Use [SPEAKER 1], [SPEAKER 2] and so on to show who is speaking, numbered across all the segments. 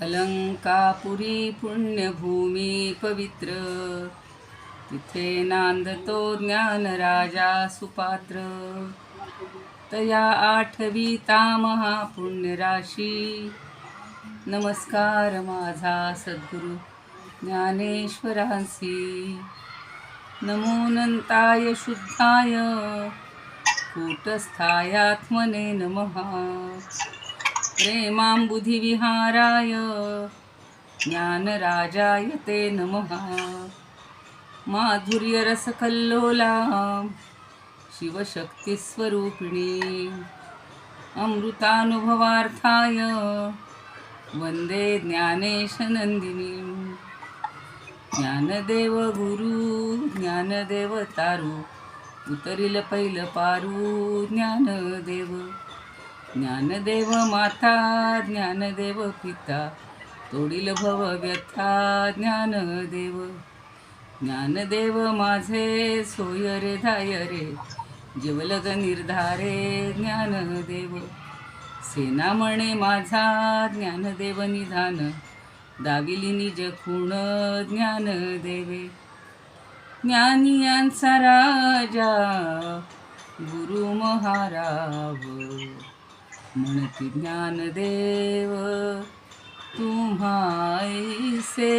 [SPEAKER 1] अलंकापुरी पुण्यभूमी पवित्र, तिथे नांदतो ज्ञानराजा सुपात्र. तया आठवीता महापुण्यराशी, नमस्कार माझा सद्गुरु ज्ञानेश्वरांसी. नमोऽनंताय शुद्धाय कूटस्थायात्मने नमः. प्रेमांबुधिविहाराय ज्ञानराजाय ते नमः. माधुर्यरसकल्लोला शिवशक्तिस्वरूपिणी, अमृतानुभवार्थाय वंदे ज्ञानेशनंदिनी. ज्ञानदेव गुरु ज्ञानदेव तारू, उतरिल पैल पारू ज्ञानदेव. ज्ञानदेव माता ज्ञानदेव पिता, तोडील भव व्यथा ज्ञानदेव. ज्ञानदेव माझे सोय रे धाय रे, जीवलग निर्धारे ज्ञानदेव. सेना म्हणे माझा ज्ञानदेव निधान, दाविली निज खूण ज्ञानदेवे. ज्ञानियांचा राजा गुरु महाराव, म्हणती ज्ञानदेव तुम्हाईसे.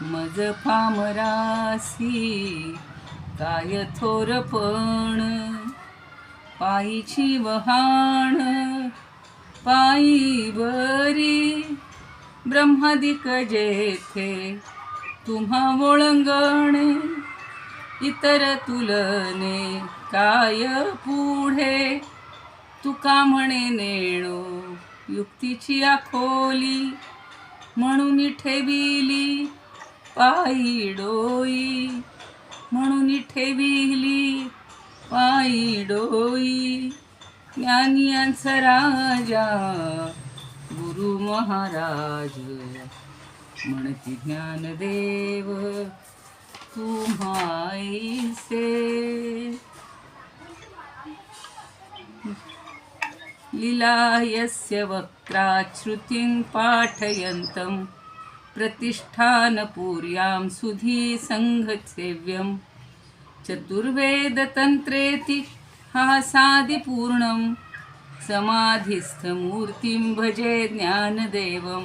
[SPEAKER 1] मज पामरासी काय थोरपण, पायीची वहाण पायी बरी. ब्रह्मादिक जेथे तुम्हा ओळंगणे, इतर तुलने काय पुढे. तुका म्हणे नेणो युक्तीची आखोली, म्हणून ठेविली पायी डोई. म्हणून ठेविली पायी डोई. ज्ञानियांचा राजा गुरु महाराज, म्हणती ज्ञानदेव तुम्हाईसे. लीला यस्य वक्त्राच्छ्रुतिं पाठयन्तं, प्रतिष्ठानपूर्यां सुधी संघसेव्यं. चतुर्वेदतन्त्रेति हासादिपूर्णं, समाधिस्थमूर्तिं भजे ज्ञानदेवं.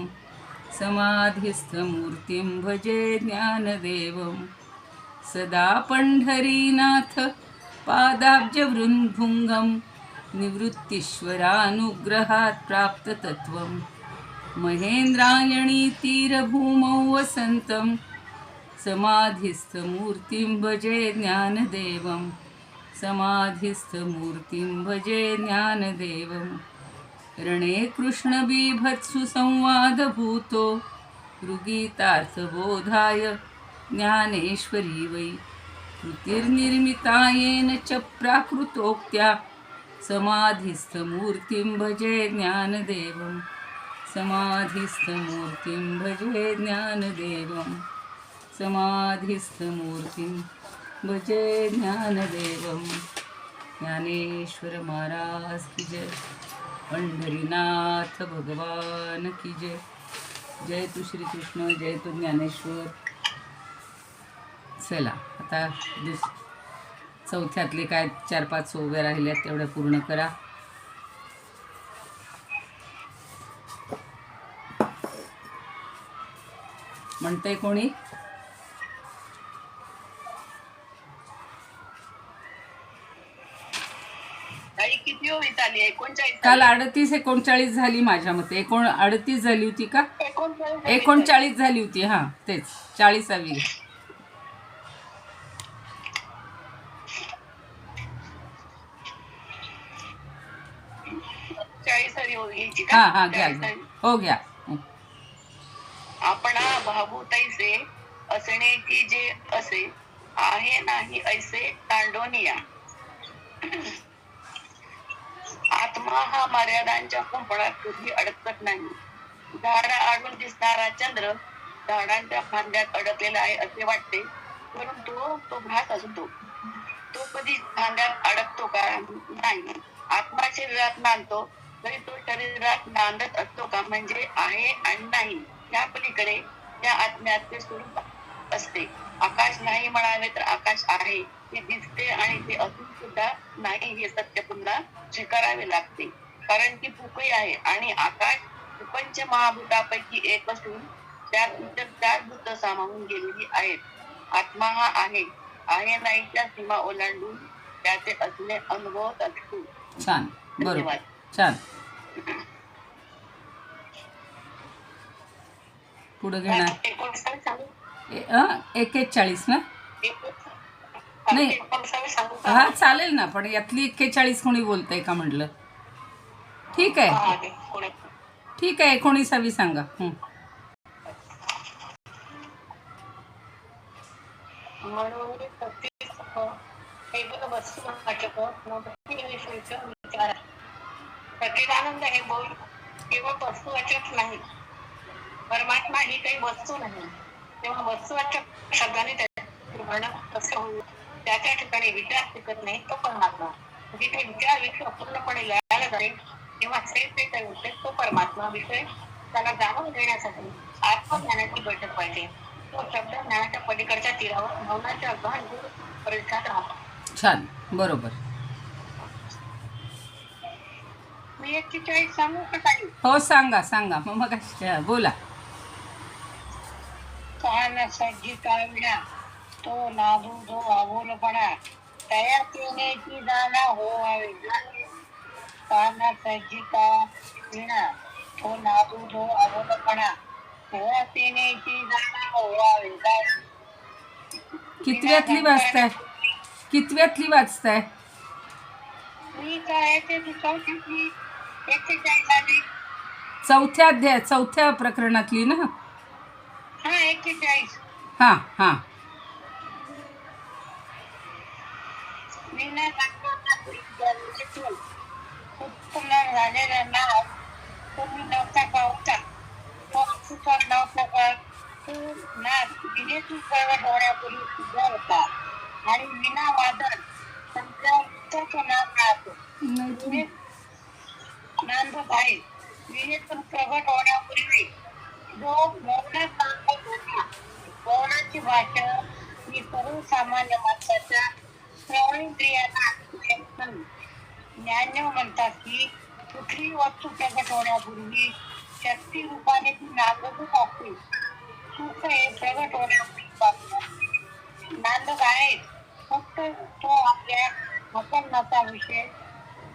[SPEAKER 1] समाधिस्थमूर्तिं भजे ज्ञानदेवं. सदा पंढरीनाथ पादाब्जवृन्भुङ्गं, निवृत्तीश्वरानुग्रहात् प्राप्ततत्त्वं. महेन्द्रायणी तीरभूमौ वसन्तं, समाधिस्थमूर्तिं भजे ज्ञानदेवं. समाधिस्थमूर्तिं भजे ज्ञानदेवं. रणे कृष्णबीभत्सु संवादभूतो, ऋगीतार्थबोधाय ज्ञानेश्वरी वै. कृतिर्निर्मितायेन च प्राकृतोक्त्या, समाधिस्थमूर्तिं भजे ज्ञानदेवं. समाधिस्थमूर्तिं भजे ज्ञानदेवं. समाधिस्थमूर्तिं भजे ज्ञानदेवं. ज्ञानेश्वर महाराज की जय. पंढरीनाथ भगवान की जय. जय तू श्रीकृष्ण, जय तू ज्ञानेश्वर. चला आता चौथ्यातले काय 4-5 ओव्या राहिल्यात तेवढ्या पूर्ण करा. म्हणतंय कोणी? काल 38-39 झाली माझ्या मते. 38 झाली होती का? 39 झाली होती. हा तेच 40वी. हा हा घ्या, हो घ्या.
[SPEAKER 2] आपण भावूतैसे असण्याची जे असे आहे नाही ऐसे तांडोनिया. आत्मा हा मर्यादांच्या कुंपणात कधी अडकत नाही. झाडा आडून दिसणारा चंद्र झाडांच्या फांद्यात अडकलेला आहे असे वाटते, परंतु तो भास असतो. तो कधी फांद्यात अडकतो का? नाही. आत्मा शरीरात नांदतो तरी तो शरीरात नांदत असतो का? म्हणजे आहे आणि नाही या पलीकडे त्या आत्म्याचे स्वरूप असते. आकाश नाही म्हणावे तर आकाश आहे, ते दिसते आणि ते असून सुद्धा नाही हे सत्य पुन्हा स्वीकारावे लागते. कारण की पुकई आहे आणि आकाश पंच महाभूतापैकी एक असून त्यात इतर 4 भूत सामावून गेलेली आहेत. आत्मा हा आहे नाहीच्या सीमा ओलांडून त्याचे असणे अनुभवत असतो.
[SPEAKER 1] छान, बरोबर,
[SPEAKER 2] धन्यवाद.
[SPEAKER 1] छान. पुढे घेणार
[SPEAKER 2] 19 सांगू?
[SPEAKER 1] 41 ना? नाही.
[SPEAKER 2] 19 सांगू का?
[SPEAKER 1] हा चालेल ना, पण यातली 41 कोणी बोलतंय का म्हटलं? ठीक आहे,
[SPEAKER 2] हा, दे, कोणी?
[SPEAKER 1] ठीक आहे. 19वी सांगा.
[SPEAKER 2] म्हणून सच्चिदानंद हे बोल केवळ वस्तुवाचक नाही. परमात्मा ही काही वस्तू नाही. तेव्हा वस्तुवाचक शब्दाने त्याचे वर्णन कसे होईल? त्याच्या ठिकाणी विचार टिकत नाही तो परमात्मा. जिथे विचार विषय पूर्णपणे लयाला जाईल तेव्हा ते विषय तो परमात्मा विषय त्याला जाणून घेण्यासाठी आत्मज्ञानाची बैठक पाहिजे. तो शब्द ज्ञानाच्या पलीकडच्या तीरावर मौनाच्या गहन दूर परिसरात राहतो.
[SPEAKER 1] छान, बरोबर.
[SPEAKER 2] मी 41 सांगू का काही?
[SPEAKER 1] हो सांगा सांगा. मग बोला.
[SPEAKER 2] कान सज्जिता विना तो नादू जो अबोलपणा तया तेनेची जाणा होवावी. कान सज्जिता विना तो नादू जो अबोलपणा तया तेनेची जाणा होवावी.
[SPEAKER 1] कितव्यातली वाचताय? कितव्यातली वाचताय?
[SPEAKER 2] मी काय ते चौथी 41 आली.
[SPEAKER 1] चौथ्या अध्याय, चौथ्या प्रकरणातली ना?
[SPEAKER 2] हा 41.
[SPEAKER 1] हां हां.
[SPEAKER 2] विना उत्पन्न झालेला नाव तुम्ही नव्हता का होता? तो सुखात नव्हता का? तो नाद विजेतून सर्व डोळ्यापूर्वी सुद्धा होता आणि विना वादन संपल्यावर तो नाद राहतो. नांदत आहे. विजेतून प्रगट होण्यापूर्वी जो मौनात नांदत होता. मौनाची भाषा ही सर्वसामान्य माणसाच्या श्रवणेंद्रियांना ज्ञान म्हणतात की कुठली वस्तू प्रगट होण्यापूर्वी शक्ती रूपाने ती नांदतच असते. सुख हे प्रगट होण्यापूर्वी नांदत आहे. फक्त तो आपल्या मतलनाचा विषय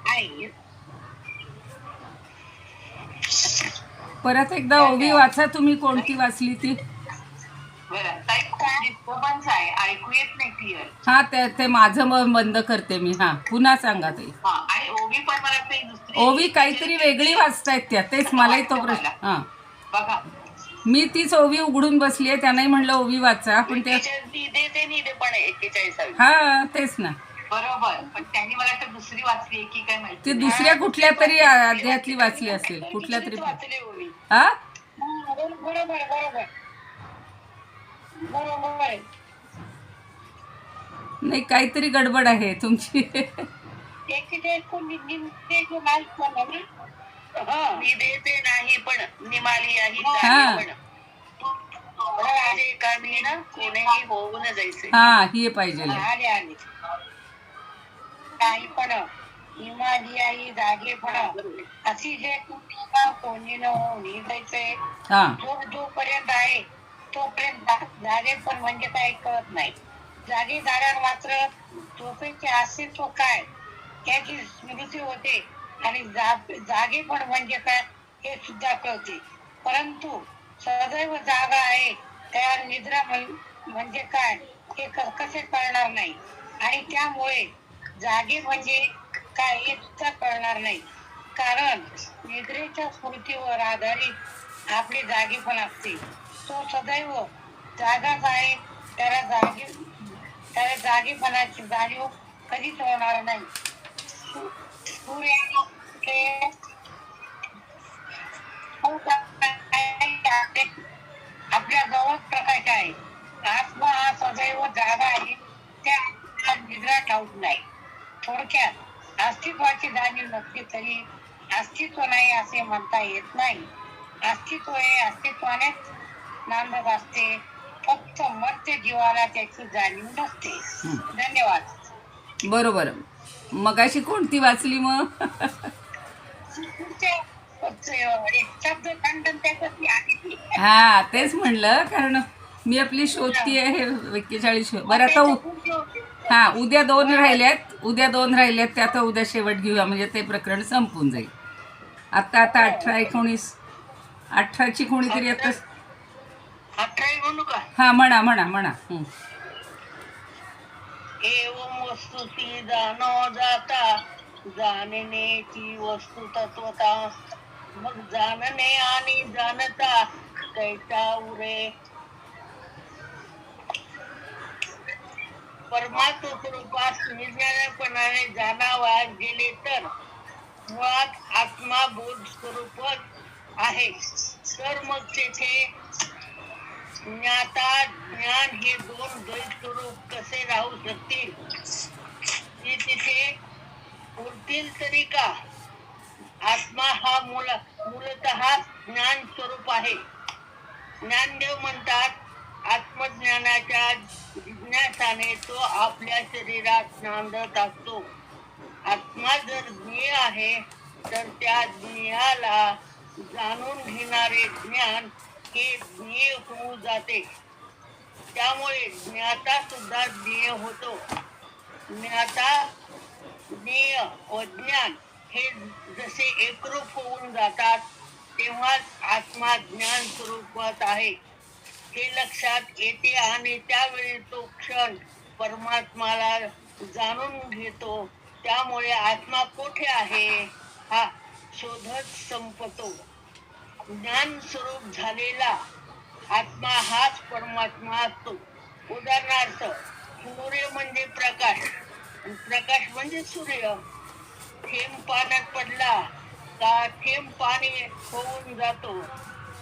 [SPEAKER 2] आहे.
[SPEAKER 1] परत एकदा ओवी वाचा. तुम्ही कोणती वाचली ती?
[SPEAKER 2] ऐकू येत नाही क्लिअर.
[SPEAKER 1] हा ते माझं बंद करते मी. हा पुन्हा सांगा ते.
[SPEAKER 2] आणि ओवी पण मला काही दुसरी
[SPEAKER 1] ओवी काहीतरी वेगळी वाचतायत त्या. तेच मलाही तो प्रश्न. हा
[SPEAKER 2] बघा
[SPEAKER 1] मी तीच ओवी उघडून बसलीये. त्यांनाही म्हणलं ओवी वाचा, पण ते
[SPEAKER 2] पण 41.
[SPEAKER 1] हा तेच ना.
[SPEAKER 2] बरोबर. पण त्यांनी मला वाटतं दुसरी वाचली की काय माहिती.
[SPEAKER 1] ती दुसऱ्या कुठल्या तरी अध्यायातली वाचली असेल. कुठल्या तरी.
[SPEAKER 2] वाचली ओवी.
[SPEAKER 1] हा
[SPEAKER 2] बरोबर बरोबर बरोबर.
[SPEAKER 1] नाही काहीतरी गडबड आहे तुमची.
[SPEAKER 2] मी देते नाही पण निमाली आहे पण कामी ना कोणीही होऊन जायचे.
[SPEAKER 1] हा हे पाहिजे.
[SPEAKER 2] आले काही पण निमाली आई जागे पण अशी जे कोणी न होऊन जायचंय. जोपर्यंत आहे तोपर्यंत जागे पण म्हणजे काय कळत नाही. जागी झाल्यावर मात्र झोपेचे अस्तित्व काय त्याची स्मृती होते आणि जागे पण म्हणजे काय हे सुद्धा कळते. परंतु सदैव जागा आहे त्या निद्रा म्हणजे काय हे कसे कळणार नाही. आणि त्यामुळे जागे म्हणजे काय हे सुद्धा कळणार नाही. कारण निद्रेच्या स्मृतीवर आधारित आपली जागी पण असते. तो सदैव जागाच आहे. त्याला जागेपणाची जाणीव कधीच होणार नाही. आपल्या जवळ प्रकाश आहे. आत्मा हा सदैव जागा आहे. त्या निद्रा ठाऊक नाही. थोडक्यात अस्तित्वाची जाणीव नसली तरी अस्तित्व नाही असे म्हणता येत नाही. अस्तित्व हे अस्तित्वाने नांदत असते, फक्त मर्त्य जीवाला त्याची जाणीव नसते. धन्यवाद.
[SPEAKER 1] बरोबर. मगाशी कोणती वाचली मग?
[SPEAKER 2] शब्द खंडन त्याच्यातली आहे.
[SPEAKER 1] हा तेच म्हणलं, कारण मी आपली शोधती आहे 41. बरं आता हा उद्या 2 राहिल्यात त्या आता उद्या शेवट घेऊया, म्हणजे ते प्रकरण संपून जाईल. आता 18, 19, 18ची कोणीतरी आता
[SPEAKER 2] 18 म्हणू का?
[SPEAKER 1] हा म्हणा.
[SPEAKER 2] एवं वस्तू ती जाणो जाता, जाणण्याची वस्तू तत्वता, मग जाणणे आणि जाणता कैसा उरे. परमात्म स्वरूपास निर्ज्ञानपणाने जाणावा गेले तर मुळात आत्मा बोध स्वरूपच आहे. तर मग तेथे ज्ञाता ज्ञान हे 2 द्वैत स्वरूप कसे राहू शकतील? ते तिथे उरतील तरी का? आत्मा हा मूलतः ज्ञान स्वरूप आहे. ज्ञानदेव म्हणतात, आत्मज्ञानाच्या जिज्ञासाने तो आपल्या शरीरात नांदत असतो. आत्मा जर ज्ञेय आहे तर त्या ज्ञेयाला जाणून घेणारे ज्ञान हे ज्ञेय होऊ जाते. त्यामुळे ज्ञाता सुद्धा ज्ञेय होतो. ज्ञाता, ज्ञेय व ज्ञान हे जसे एकरूप होऊन जातात, तेव्हाच आत्मा ज्ञान स्वरूपात आहे हे लक्षात येते आणि त्यावेळी तो क्षण परमात्माला जाणून घेतो. त्यामुळे आत्मा कोठे आहे हा शोधच संपतो. ज्ञान स्वरूप झालेला आत्मा हाच परमात्मा असतो. उदाहरणार्थ, सूर्य म्हणजे प्रकाश, प्रकाश म्हणजे सूर्य. थेंब पाण्यात पडला का थेंब पाणी होऊन जातो.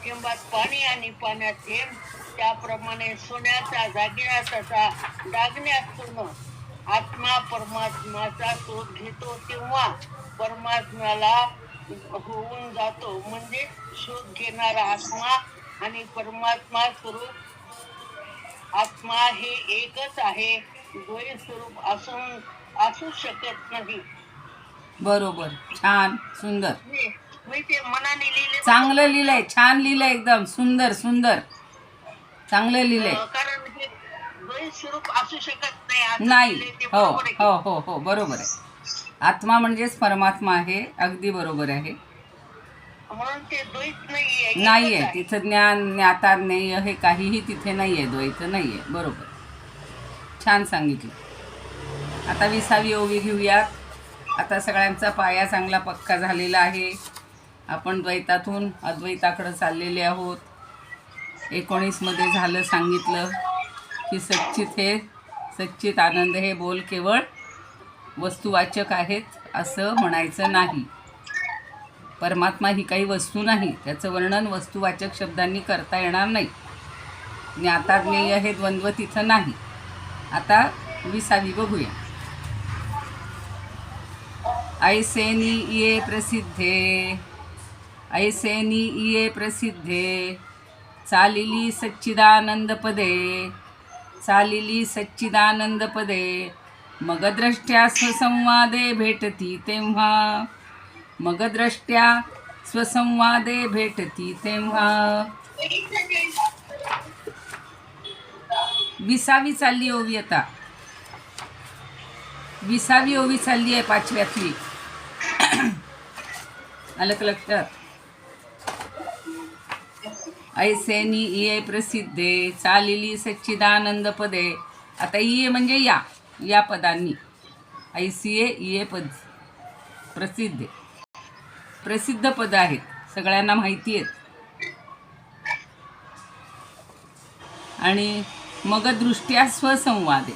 [SPEAKER 2] थेंबात पाणी आणि पाण्यात थेंब, त्याप्रमाणे सोन्याचा दागिना तसा दागण्यात पूर्ण. आत्मा परमात्माचा शोध घेतो तेव्हा परमात्म्याला होऊन जातो. म्हणजे शोध घेणारा आत्मा आणि परमात्मा स्वरूप आत्मा हे एकच आहे. द्वैत स्वरूप असू शकत नाही.
[SPEAKER 1] बरोबर. छान, सुंदर.
[SPEAKER 2] मी ते मनाने लिहिले.
[SPEAKER 1] चांगलं लिहिलंय, छान लिहिलंय, एकदम सुंदर चांगलं लिहिलंय.
[SPEAKER 2] कारण हे द्वैत स्वरूप असू शकत नाही.
[SPEAKER 1] नाही. हो बरोबर आहे. आत्मा म्हणजेच परमात्मा आहे. अगदी बरोबर आहे.
[SPEAKER 2] म्हणून ते द्वैत
[SPEAKER 1] नाहीये तिथं. ज्ञाता ज्ञेय हे काहीही तिथे नाहीये, द्वैत नाहीये. बरोबर, छान सांगितलं. आता 20वी ओवी घेऊयात. आता सगळ्यांचा पाया चांगला पक्का झालेला आहे. आपण द्वैतातून अद्वैताकडे चाललेले आहोत. 19 मध्ये झालं सांगितलं की सच्चित आनंद हे बोल केवळ वस्तुवाचक आहेत असं म्हणायचं नाही. परमात्मा ही काही वस्तू नाही. त्याचं वर्णन वस्तुवाचक शब्दांनी करता येणार नाही. ज्ञाता ज्ञेय हे द्वंद्व तिथं नाही. आता 20वी बघूया. ऐसे नी इये प्रसिद्धे चालिली सच्चिदानंद पदे मग द्रष्ट्या स्वसंवादे भेटती तेव्हा 20वी चालली ओवी. आता 20वी ओवी चालली आहे 5व्यातली. आलं का लक्षात? ऐसे नी इये प्रसिद्धे चालिली सच्चिदानंद पदे. आता इये म्हणजे या पदांनी. ऐसिये इये पद प्रसिद्ध पद आहेत, सगळ्यांना माहिती आहेत. आणि मग दृष्ट्या स्वसंवादे,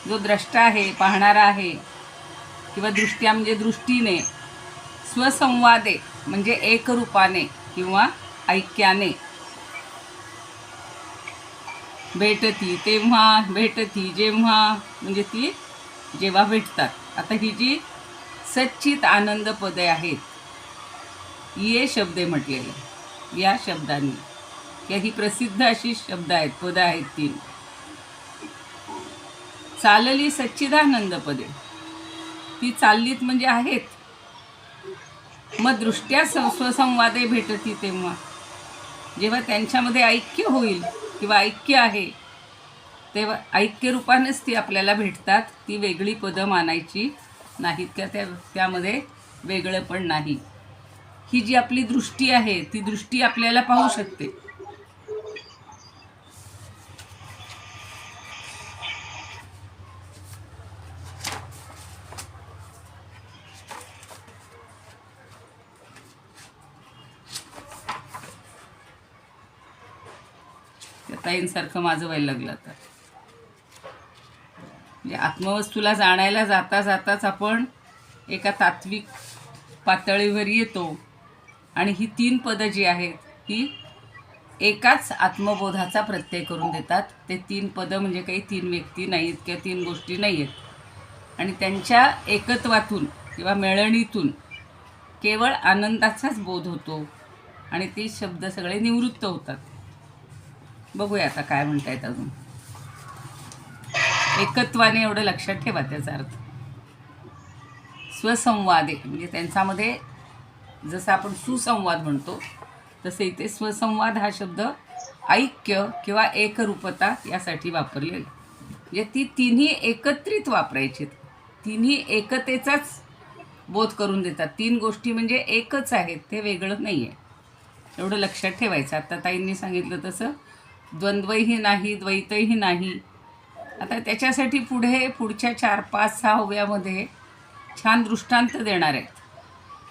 [SPEAKER 1] जो द्रष्टा आहे, पाहणारा आहे, किंवा दृष्ट्या म्हणजे दृष्टीने, स्वसंवादे म्हणजे एकरूपाने किंवा ऐक्याने, भेटती जेव्हा म्हणजे ती जेव्हा भेटतात. आता ही जी सच्चित आनंद पदे आहेत ये शब्दे म्हटलेले या शब्दांनी, या ही प्रसिद्ध अशी शब्द आहेत, पदं आहेत 3. चालली सच्चिदानंद पदे, ती चाललीत म्हणजे आहेत. मग दृष्ट्या स्वसंवादे भेटती तेव्हा, जेव्हा त्यांच्यामध्ये ऐक्य होईल किंवा ऐक्य आहे तेव्हा ऐक्य रूपानेच ती आपल्याला भेटतात. ती वेगळी पदं मानायची नाहीत का त्यामध्ये वेगळं पण नाही. ही जी आपली दृष्टी आहे ती दृष्टी आपल्याला पाहू शकते. त्या ताईंसारखं माझं व्हायला लागलं आता. म्हणजे आत्मवस्तूला जाणायला जाता जाताच आपण एका तात्विक पातळीवर येतो आणि ही 3 पदं जी आहेत ही एकाच आत्मबोधाचा प्रत्यय करून देतात. ते 3 पदं म्हणजे काही 3 व्यक्ती नाहीत किंवा 3 गोष्टी नाही आहेत. आणि त्यांच्या एकत्वातून किंवा मेळणीतून केवळ आनंदाचाच बोध होतो आणि ते शब्द सगळे निवृत्त होतात. बघूया आता काय म्हणतायत अजून. एकत्वाने एवढं लक्षात ठेवा त्याचा अर्थ. स्वसंवादे म्हणजे त्यांच्यामध्ये जसं आपण सुसंवाद म्हणतो तसे इथे स्वसंवाद हा शब्द ऐक्य किंवा एकरूपता यासाठी वापरलेला. म्हणजे ती तिन्ही एकत्रित वापरायची, तिन्ही एकतेचाच बोध करून देतात. 3 गोष्टी म्हणजे एकच आहेत, ते वेगळं नाही आहे, एवढं लक्षात ठेवायचं. आता ताईंनी सांगितलं तसं द्वंद्वही नाही, द्वैतही नाही. आता त्याच्यासाठी पुढच्या 4, 5, 6 ओव्यामध्ये छान दृष्टांत देणार आहेत.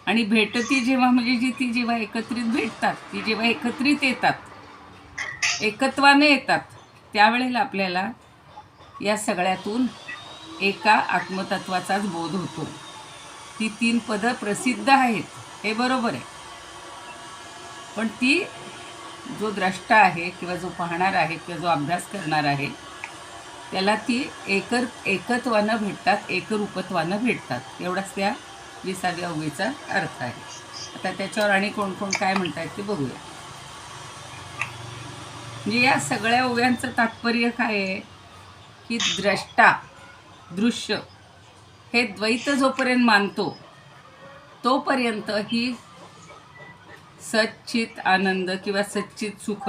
[SPEAKER 1] आणि भेटती जेव्हा म्हणजे ती जेव्हा एकत्रित भेटतात, ती जेव्हा एकत्रित येतात, एकत्वाने येतात, त्यावेळेला आपल्याला या सगळ्यातून एका आत्मतत्वाचाच बोध होतो. ती 3 पदं प्रसिद्ध आहेत हे बरोबर आहे, पण ती जो द्रष्टा आहे किंवा जो पाहणार आहे किंवा जो अभ्यास करणार आहे त्याला ती एकत्वानं भेटतात, एकरूपत्वानं भेटतात. एवढाच त्या 20व्या ओवीचा अर्थ आहे. आता त्याच्यावर आणि कोण कोण काय म्हणतायत ते बघूया. म्हणजे या सगळ्या ओव्यांचं तात्पर्य काय आहे की द्रष्टा दृश्य हे द्वैत जोपर्यंत मानतो तोपर्यंत ही सच्चित आनंद किंवा सच्चित सुख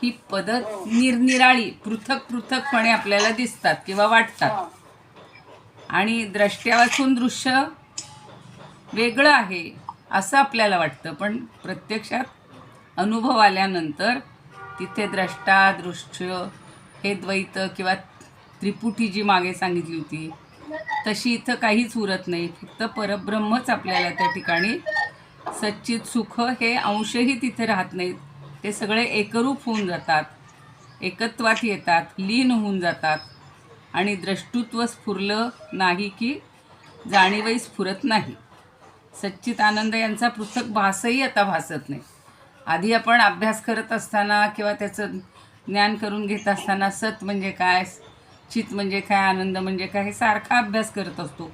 [SPEAKER 1] ही पदं निरनिराळी पृथकपणे आपल्याला दिसतात किंवा वाटतात. आणि द्रष्ट्यावाचून दृश्य वेगळं आहे असं आपल्याला वाटतं, पण प्रत्यक्षात अनुभव आल्यानंतर तिथे द्रष्टा दृश्य हे द्वैत किंवा त्रिपुटी जी मागे सांगितली होती तशी इथं काहीच उरत नाही. फक्त परब्रह्मच आपल्याला त्या ठिकाणी सच्चित सुख हे अंशही तिथे राहत नाहीत, ते सगळे एकरूप होऊन जातात, एकत्वात येतात, लीन होऊन जातात. आणि द्रष्टुत्व स्फुरलं नाही की जाणीवही स्फुरत नाही. सच्चित आनंद यांचा पृथक भासही आता भासत नाही. आधी आपण अभ्यास करत असताना किंवा त्याचं ज्ञान करून घेत असताना सत म्हणजे काय, चित म्हणजे काय, आनंद म्हणजे काय हे सारखा अभ्यास करत असतो.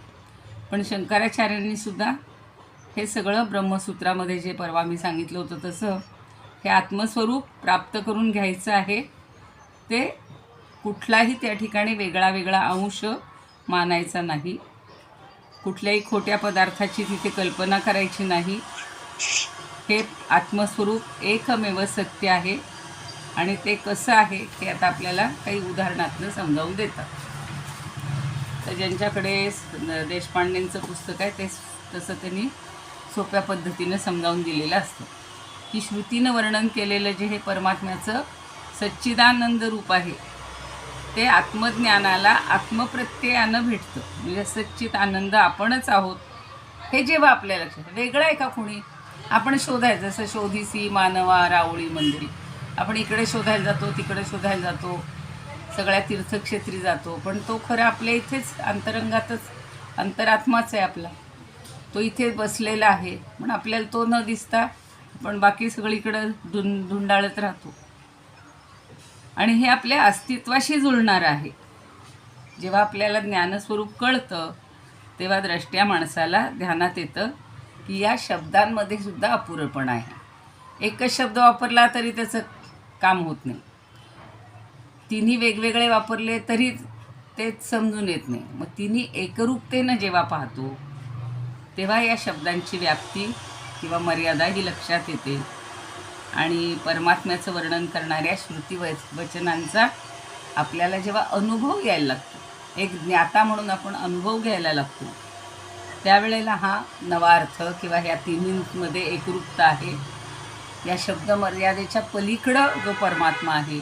[SPEAKER 1] पण शंकराचार्यांनी सुद्धा हे सगळं ब्रह्मसूत्रामध्ये जे परवा मी सांगितलं होतं तसं हे आत्मस्वरूप प्राप्त करून घ्यायचं आहे. ते कुठलाही त्या ठिकाणी वेगळा वेगळा अंश मानायचा नाही, कुठल्याही खोट्या पदार्थाची तिथे कल्पना करायची नाही. हे आत्मस्वरूप एकमेव सत्य आहे आणि ते कसं आहे ते आता आपल्याला काही उदाहरणातून समजावून देतात. तर ज्यांच्याकडे देशपांडेंचं पुस्तक आहे ते तसं त्यांनी सोप्या पद्धतीनं समजावून दिलेलं असतं की श्रुतीनं वर्णन केलेलं जे हे परमात्म्याचं सच्चिदानंद रूप आहे ते आत्मज्ञानाला आत्मप्रत्ययानं भेटतं. म्हणजे सच्चित आनंद आपणच आहोत हे जेव्हा आपल्या लक्षात. वेगळं आहे का कोणी, आपण शोधायचं. जसं शोधीसी मानवा रावळी मंदिरी, आपण इकडे शोधायला जातो, तिकडे शोधायला जातो, सगळ्या तीर्थक्षेत्री जातो, पण तो खरं आपल्या इथेच अंतरंगातच अंतरात्माच आहे आपला, तो इथे बसलेला आहे. पण आपल्याला तो न दिसता आपण बाकी सगळीकडं धुंडाळत राहतो. आणि हे आपल्या अस्तित्वाशी जुळणारं आहे. जेव्हा आपल्याला ज्ञानस्वरूप कळतं तेव्हा द्रष्ट्या माणसाला ध्यानात येतं की या शब्दांमध्ये सुद्धा अपुरंपण आहे. एकच शब्द वापरला तरी त्याचं काम होत नाही, तिन्ही वेगवेगळे वापरले तरी ते समजून येत नाही. मग तिन्ही एकरूपतेनं जेव्हा पाहतो तेव्हा या शब्दांची व्याप्ती किंवा मर्यादा ही लक्षात येते आणि परमात्म्याचं वर्णन करणाऱ्या श्रुती वचनांचा आपल्याला जेव्हा अनुभव यायला लागतो, एक ज्ञाता म्हणून आपण अनुभव घ्यायला लागतो, त्यावेळेला हा नवा अर्थ किंवा ह्या तिन्हींमध्ये एकरूपता आहे. या शब्द मर्यादेच्या पलीकडं जो परमात्मा आहे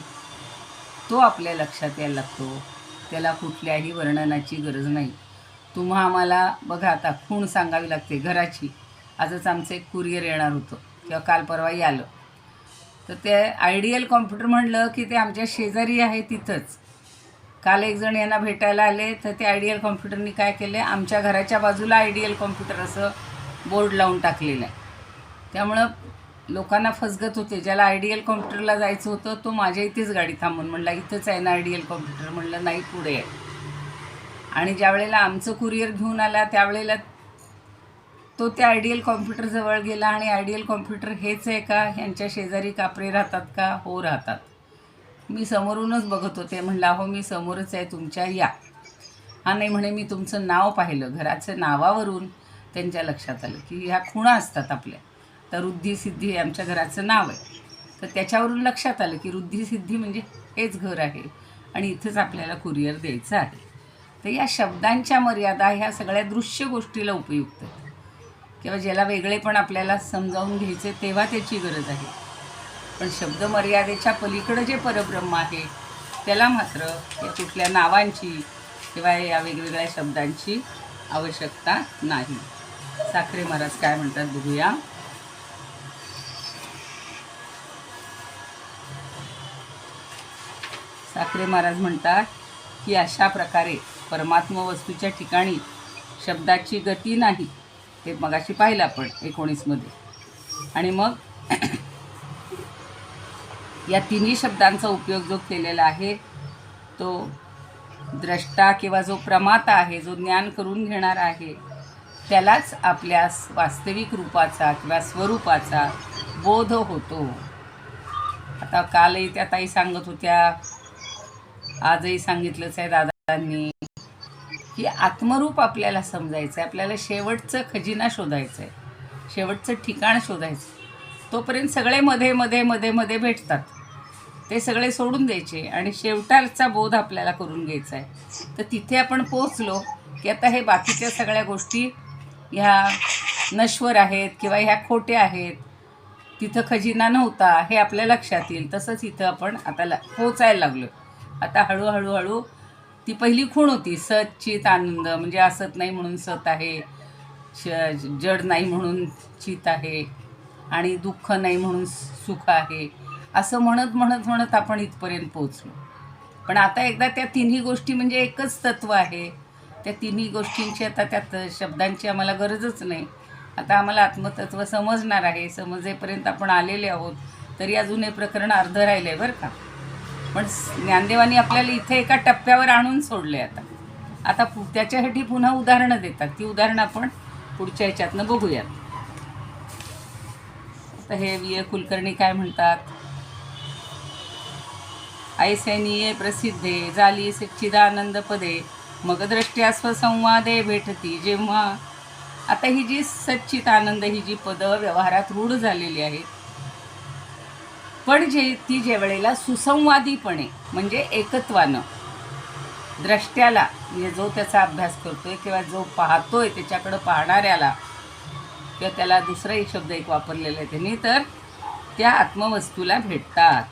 [SPEAKER 1] तो आपल्या लक्षात यायला लागतो. त्याला कुठल्याही वर्णनाची गरज नाही. तुम्हा आम्हाला बघा, आता खूण सांगावी लागते घराची. आजच आमचं एक कुरिअर येणार होतं किंवा काल परवाही आलं, तर ते आयडियल कॉम्प्युटर म्हणलं की ते आमच्या शेजारी आहे तिथंच. काल एक जण यांना भेटायला आले, तर ते आयडियल कॉम्प्युटरनी काय केलं, आमच्या घराच्या बाजूला आयडियल कॉम्प्युटर असं बोर्ड लावून टाकलेलं आहे. त्यामुळं लोकांना फसगत होते. ज्याला आयडियल कॉम्प्युटरला जायचं होतं तो माझ्या इथेच गाडी थांबून म्हणला इथंच आहे ना आयडियल कॉम्प्युटर. म्हणलं नाही, पुढे आहे. आणि ज्या वेळेला आमचं कुरिअर घेऊन आला त्यावेळेला तो त्या आयडियल कॉम्प्युटरजवळ गेला आणि आयडियल कॉम्प्युटर हेच आहे का, ह्यांच्या शेजारी कापरे राहतात का? हो, राहतात. मी समोरूनच बघत होते. म्हणलं हो, मी समोरच आहे तुमच्या, या. हा नाही म्हणे, मी तुमचं नाव पाहिलं. घराचं नावावरून त्यांच्या लक्षात आलं की ह्या खुणा असतात आपल्या. तर रुद्धी सिद्धी हे आमच्या घराचं नाव आहे, तर त्याच्यावरून लक्षात आलं की रुद्धी सिद्धी म्हणजे हेच घर आहे आणि इथंच आपल्याला कुरिअर द्यायचं आहे. तर या शब्दांच्या मर्यादा ह्या सगळ्या दृश्य गोष्टीला उपयुक्त आहेत किंवा ज्याला वेगळेपण आपल्याला समजावून घ्यायचे तेव्हा त्याची गरज आहे. पण शब्द मर्यादेच्या पलीकडं जे परब्रह्म आहे त्याला मात्र या कुठल्या नावांची किंवा या वेगवेगळ्या शब्दांची आवश्यकता नाही. साखरे महाराज काय म्हणतात बघूया. साखरे महाराज म्हणतात की अशा प्रकारे परमात्म वस्तूच्या ठिकाणी शब्दाची गती नाही. ते मगाशी पाहिलं आपण 19 मध्ये. आणि मग या तिन्ही शब्दांचा उपयोग जो केलेला आहे तो द्रष्टा किंवा जो प्रमाता आहे, जो ज्ञान करून घेणार आहे, त्यालाच आपल्या वास्तविक रूपाचा किंवा स्वरूपाचा बोध होतो. आता कालही त्या ताई सांगत होत्या, आजही सांगितलंच आहे दादांनी, की आत्मरूप आपल्याला समजायचं आहे. आपल्याला शेवटचं खजिना शोधायचं आहे, शेवटचं ठिकाण शोधायचं. तोपर्यंत सगळे मध्ये मध्ये मध्ये मध्ये भेटतात, ते सगळे सोडून द्यायचे आणि शेवटाचा बोध आपल्याला करून घ्यायचा आहे. तर तिथे आपण पोचलो की आता हे बाकीच्या सगळ्या गोष्टी ह्या नश्वर आहेत किंवा ह्या खोट्या आहेत, तिथं खजिना नव्हता हे आपल्या लक्षात येईल. तसंच इथं आपण आता पोचायला लागलो. आता हळूहळू ती पहिली खूण होती, सत चित आनंद, म्हणजे असत नाही म्हणून सत आहे, जड नाही म्हणून चित आहे आणि दुःख नाही म्हणून सुख आहे, असं म्हणत म्हणत म्हणत आपण इथपर्यंत पोचलो. पण आता एकदा त्या तिन्ही गोष्टी म्हणजे एकच तत्व आहे, त्या तिन्ही गोष्टींची आता त्यात शब्दांची आम्हाला गरजच नाही. आता आम्हाला आत्मतत्व समजणार आहे. समजेपर्यंत आपण आलेले आहोत, तरी अजून हे प्रकरण अर्ध राहिलं आहे बरं का. पण ज्ञानदेवांनी आपल्याला इथे एका टप्प्यावर आणून सोडले. आता त्याच्यासाठी पुन्हा उदाहरणं देतात. ती उदाहरणं आपण पुढच्या ह्याच्यातनं बघूयात. आता हे वि कुलकर्णी काय म्हणतात, ऐसैनिये प्रसिद्धे झाली सच्चिदानंद पदे मग द्रष्ट्या स्वसंवादे भेटती जेव्हा. आता ही जी सच्चिदानंद ही जी पदं व्यवहारात रूढ झालेली आहेत, पण ती ज्या वेळेला सुसंवादीपणे म्हणजे एकत्वानं द्रष्ट्याला, म्हणजे जो त्याचा अभ्यास करतोय किंवा जो पाहतोय त्याच्याकडं पाहणाऱ्याला, किंवा त्याला दुसरा एक शब्द एक वापरलेला आहे त्यांनी, तर त्या आत्मवस्तूला भेटतात.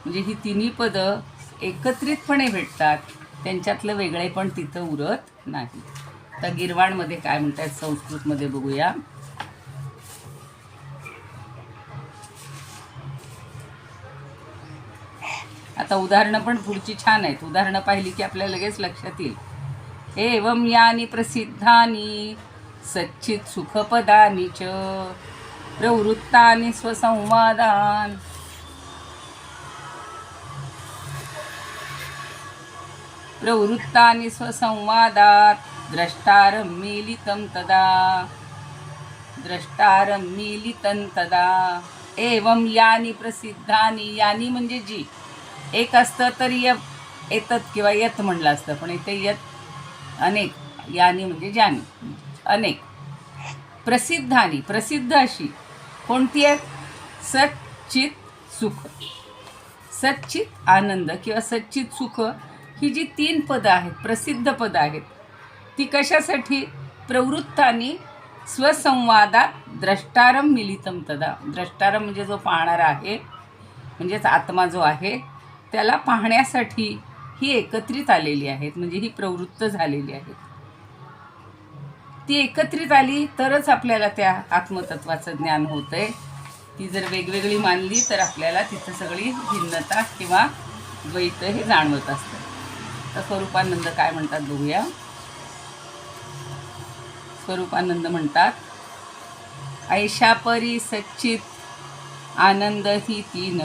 [SPEAKER 1] म्हणजे ही तिन्ही पदं एकत्रितपणे भेटतात, त्यांच्यातलं वेगळेपण तिथं उरत नाही. तर गिरवाणमध्ये काय म्हणतात संस्कृतमध्ये बघूया. आता उदाहरणं पण पुढची छान आहेत. उदाहरणं पाहिली की आपल्याला लगेच लक्षात येईल. एवं यानी प्रसिद्धानी सच्चित सुखपदानी च प्रवृत्तानि स्वसंवादान. प्रवृत्तानि स्वसंवादात द्रष्टारं तदा एवं यानी प्रसिद्धानी. यानी म्हणजे जी. एक असतं तर एतत किंवा यत म्हणलं असतं, पण इथे यत अनेक. यानी म्हणजे ज्यानी, अनेक. प्रसिद्धानी, प्रसिद्ध अशी. कोणती आहेत? सच्चित सुख, सच्चित आनंद किंवा सच्चित सुख, ही जी 3 पदं आहेत, प्रसिद्ध पदं आहेत, ती कशासाठी? प्रवृत्तानी स्वसंवादात द्रष्टारम मिलितम तदा. द्रष्टारम म्हणजे जो पाहणारा आहे, म्हणजेच आत्मा जो आहे, त्याला पाहण्यासाठी ही एकत्रित आलेली आहेत, म्हणजे ही प्रवृत्त झालेली आहेत. ती एकत्रित आली तरच आपल्याला त्या आत्मतत्वाचं ज्ञान होतंय. ती जर वेगवेगळी मानली तर आपल्याला तिथं सगळी भिन्नता किंवा द्वैत हे जाणवत असतं. तर स्वरूपानंद काय म्हणतात बघूया. स्वरूपानंद म्हणतात, ऐशा परी सच्चित आनंद ही तीन,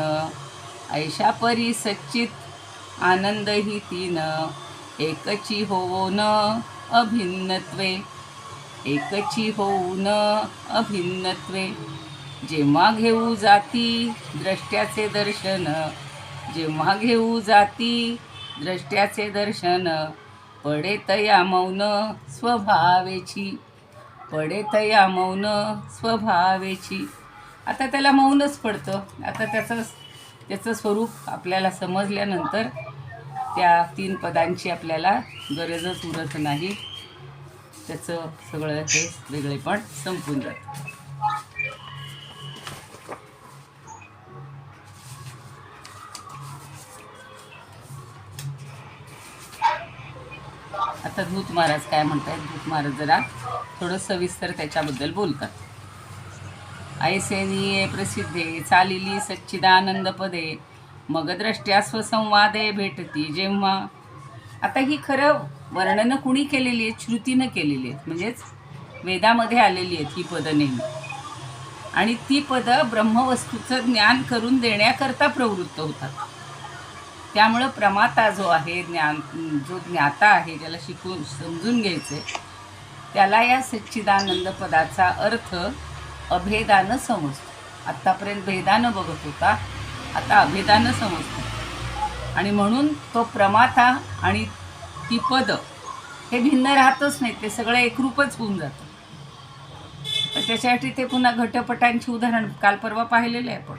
[SPEAKER 1] ऐशा परी सच्चित आनंद ही तीन, एकची होऊन अभिन्नत्वे, एकची होऊन अभिन्नत्वे. जेव्हा घेऊ जाती द्रष्ट्याचे दर्शन, जेव्हा घेऊ जाती द्रष्ट्याचे दर्शन, पडे तया मौन स्वभावेची, पडे तया मौन स्वभावेची. आता त्याला मौनच पडतं. आता त्याचं स्वरूप आपल्याला समजल्यानंतर त्या 3 पदांची आपल्याला गरजच उरत नाही. त्याचं सगळं हे वेगळेपण संपून जातं. आता धूत महाराज काय म्हणतात. धूत महाराज जरा थोडं सविस्तर त्याच्याबद्दल बोलतात. ऐसेनिये प्रसिद्धे चालिली सच्चिदानंद पदे, मग द्रष्ट्या स्वसंवादे भेटती जेव्हा. आता ही खरं वर्णनं कुणी केलेली आहेत? श्रुतीनं केलेली आहेत, म्हणजेच वेदामध्ये आलेली आहेत ही पदं नेहमी. आणि ती पदं ब्रह्मवस्तूचं ज्ञान करून देण्याकरता प्रवृत्त होतात. त्यामुळं प्रमाता जो आहे, जो ज्ञाता आहे, ज्याला शिकून समजून घ्यायचे, त्याला या सच्चिदानंद पदाचा अर्थ अभेदानं समजतो. आत्तापर्यंत भेदानं बघत होता, आता अभेदानं समजतो. आणि म्हणून तो प्रमाता आणि ती पदं हे भिन्न राहतच नाहीत, ते सगळं एकरूपच होऊन जातं. तर त्याच्यासाठी ते पुन्हा घटपटांची उदाहरण काल परवा पाहिलेलं आहे आपण,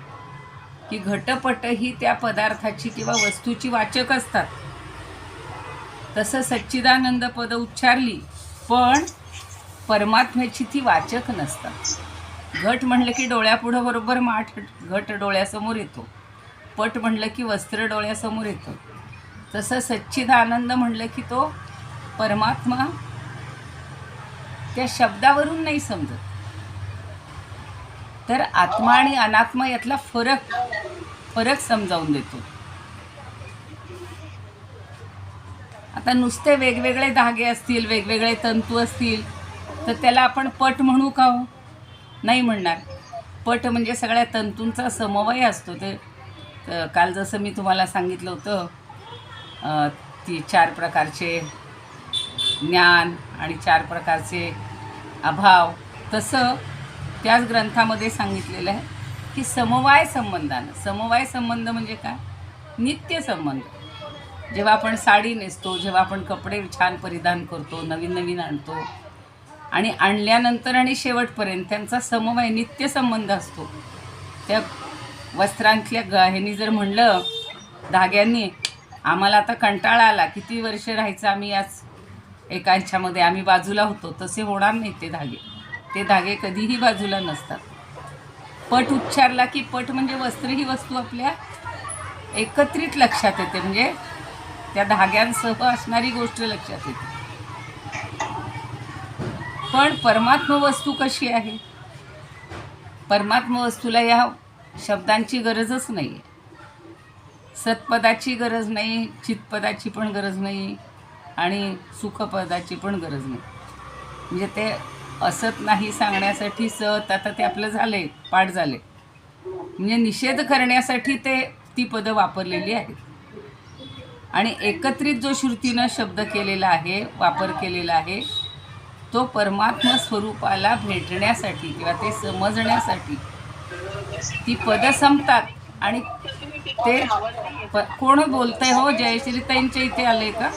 [SPEAKER 1] की घटपट ही त्या पदार्थाची किंवा वस्तूची वाचक असतात. तसं सच्चिदानंद पद उच्चारली पण परमात्म्याची ती वाचक नसतात. घट म्हणलं की डोळ्यापुढं बरोबर माठ घट डोळ्यासमोर येतो, पट म्हणलं की वस्त्र डोळ्यासमोर येतं. तसं सच्चिदानंद म्हणलं की तो परमात्मा त्या शब्दावरून नाही समजत. तर आत्मा आणि अनात्मा यातला फरक समजावून देतो. आता नुसते वेगवेगळे धागे असतील, वेगवेगळे तंतू असतील, तर त्याला आपण पट म्हणू का हो? नाही म्हणणार. पट म्हणजे सगळ्या तंतूंचा समवय असतो. ते काल जसं मी तुम्हाला सांगितलं होतं, ती 4 प्रकारचे ज्ञान आणि 4 प्रकारचे अभाव, तसं त्याच ग्रंथामध्ये सांगितलेलं आहे की समवाय संबंधानं. समवाय संबंध म्हणजे काय? नित्य संबंध. जेव्हा आपण साडी नेसतो, जेव्हा आपण कपडे छान परिधान करतो, नवीन नवीन आणतो, आणि आणल्यानंतर आणि शेवटपर्यंत त्यांचा समवाय नित्य संबंध असतो. त्या वस्त्रांतल्या ह्यांनी जर म्हणलं धाग्यांनी, आम्हाला आता कंटाळा आला, किती वर्ष राहायचं आम्ही याच एका ह्याच्यामध्ये, आम्ही बाजूला होतो, तसे होणार नाही ते धागे. ते धागे कधीही बाजूला नसतात. पट उच्चारला की पट म्हणजे वस्त्र ही वस्तू आपल्या एकत्रित लक्षात येते, म्हणजे त्या धाग्यांसह असणारी गोष्ट लक्षात येते. पण परमात्म वस्तू कशी आहे? परमात्म वस्तूला या शब्दांची गरजच नाही आहे. सत्पदाची गरज नाही, चितपदाची पण गरज नाही, आणि सुखपदाची पण गरज नाही. म्हणजे ते असत नाही सांगण्यासाठी सत, आता ते आपलं झाले, पाठ झाले, म्हणजे निषेध करण्यासाठी ती पदं वापरलेली आहेत. आणि एकत्रित जो श्रुतीनं शब्द केलेला आहे, वापर केलेला आहे, तो परमात्म स्वरूपाला भेटण्यासाठी किंवा ते समजण्यासाठी ती पदं संपतात. आणि ते कोण बोलतंय हो? जयश्रीताईंच्या इथे आले का?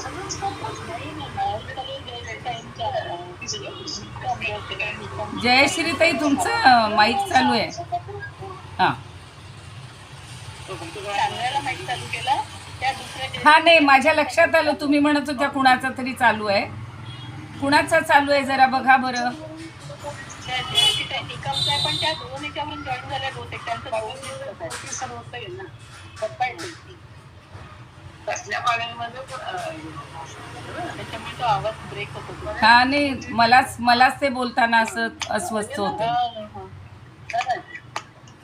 [SPEAKER 1] जयश्रीताई, तुमचं माईक चालू आहे. हां हा, नाही, माझ्या लक्षात आलं. तुम्ही म्हणत होत्या कुणाचा तरी चालू आहे. कुणाचा चालू आहे जरा बघा बरं.
[SPEAKER 2] पण त्या दोन याच्यावरून जॉईन झाल्या बहुतेक त्यांचं कसल्या पाण्यामध्ये त्याच्यामुळे तो आवाज ब्रेक होतो.
[SPEAKER 1] हा, नाही, मलाच ते बोलताना असं अस्वस्थ होतं.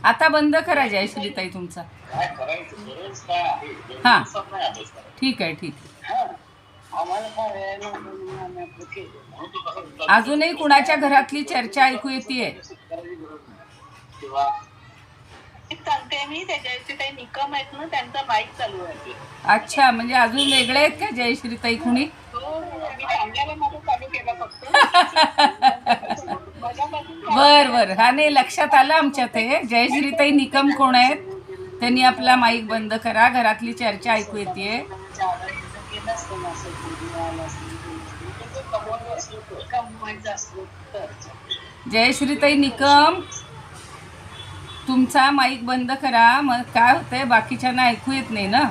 [SPEAKER 1] आता बंद करा जयश्रीताई तुमचा. हां, ठीक आहे, ठीक आहे. अजूनही कुणाच्या घरातली चर्चा ऐकू येते?
[SPEAKER 2] सांगते मी, त्या जयश्रीताई निकम आहेत ना, त्यांचा माईक चालू आहे.
[SPEAKER 1] अच्छा, म्हणजे अजून वेगळे आहेत का जयश्रीताई कुणी? बर बर, हा, नाही, लक्षात आलं आमच्या. ते जयश्रीताई निकम कोण आहेत? त्यांनी आपला माईक बंद करा, घरातली चर्चा ऐकू येते. जयश्रीताई निकम, तुमचा माईक बंद करा. मग काय होतंय, बाकीच्यांना ऐकू येत नाही ना.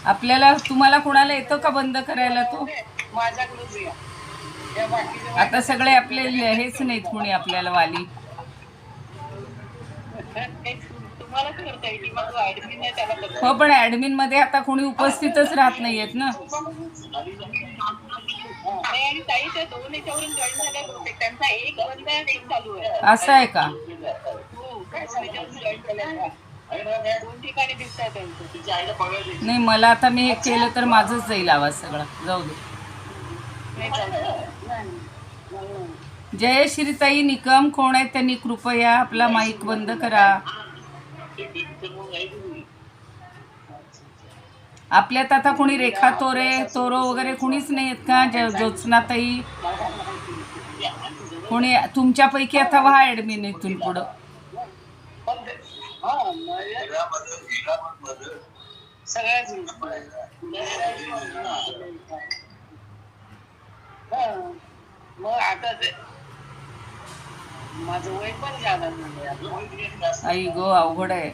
[SPEAKER 1] आपल्याला, तुम्हाला कोणाला येतो का बंद करायला तो? आता सगळे आपले हेच नाहीत कोणी आपल्याला वाली. हो, पण ऍडमिन मध्ये आता कोणी उपस्थितच राहत नाहीयेत ना. असं आहे का? नाही, मला आता मी हे केलं तर माझंच जाईल आवाज सगळा. जाऊ दे. जयश्रीताई निकम कोण आहे? त्यांनी कृपया आपला माईक बंद करा. आपल्यात आता कोणी रेखा तोरो वगैरे कोणीच नाही आहेत का? ज्योत्स्नाताई कोणी तुमच्यापैकी आता व्हा ऍडमिन इथून पुढं.
[SPEAKER 2] मग आता माझं वय पण झालं.
[SPEAKER 1] आई गो, अवघड आहे.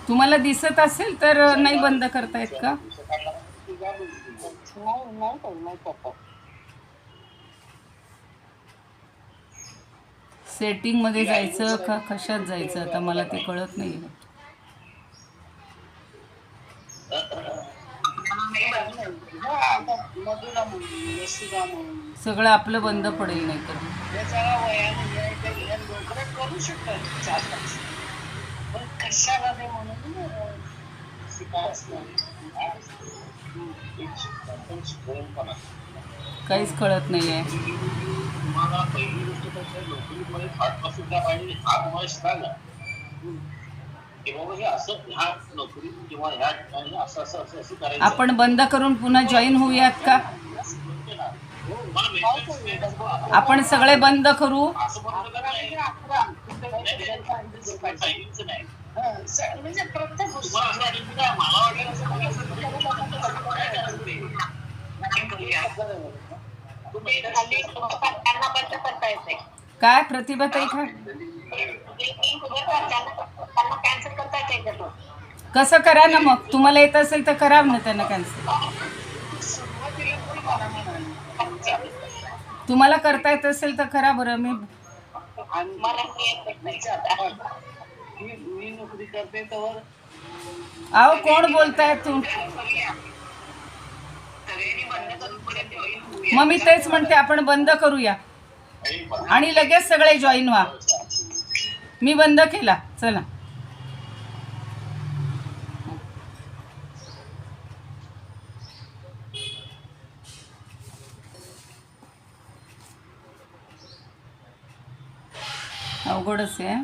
[SPEAKER 1] तुम्हाला दिसत असेल तर नाही बंद करतायत का? सेटिंग मध्ये जायचं का कशात जायचं आता मला ते कळत नाही. सगळं आपलं बंद पडेल नाही तर. काहीच कळत नाहीये. आपण बंद करून पुन्हा जॉईन होऊयात का? आपण सगळे बंद करू. काय प्रतिभाताई काय कसं करा ना मग? तुम्हाला येत असेल तर करा ना त्यांना कॅन्सल. तुम्हाला करता येत असेल तर करा बरं. मी
[SPEAKER 2] नोकरी करते तर.
[SPEAKER 1] अहो, कोण बोलताय तू? मग मी तेच म्हणते, आपण बंद करूया आणि लगेच सगळे जॉईन व्हा. मी बंद केला. चला. अवघडच आहे.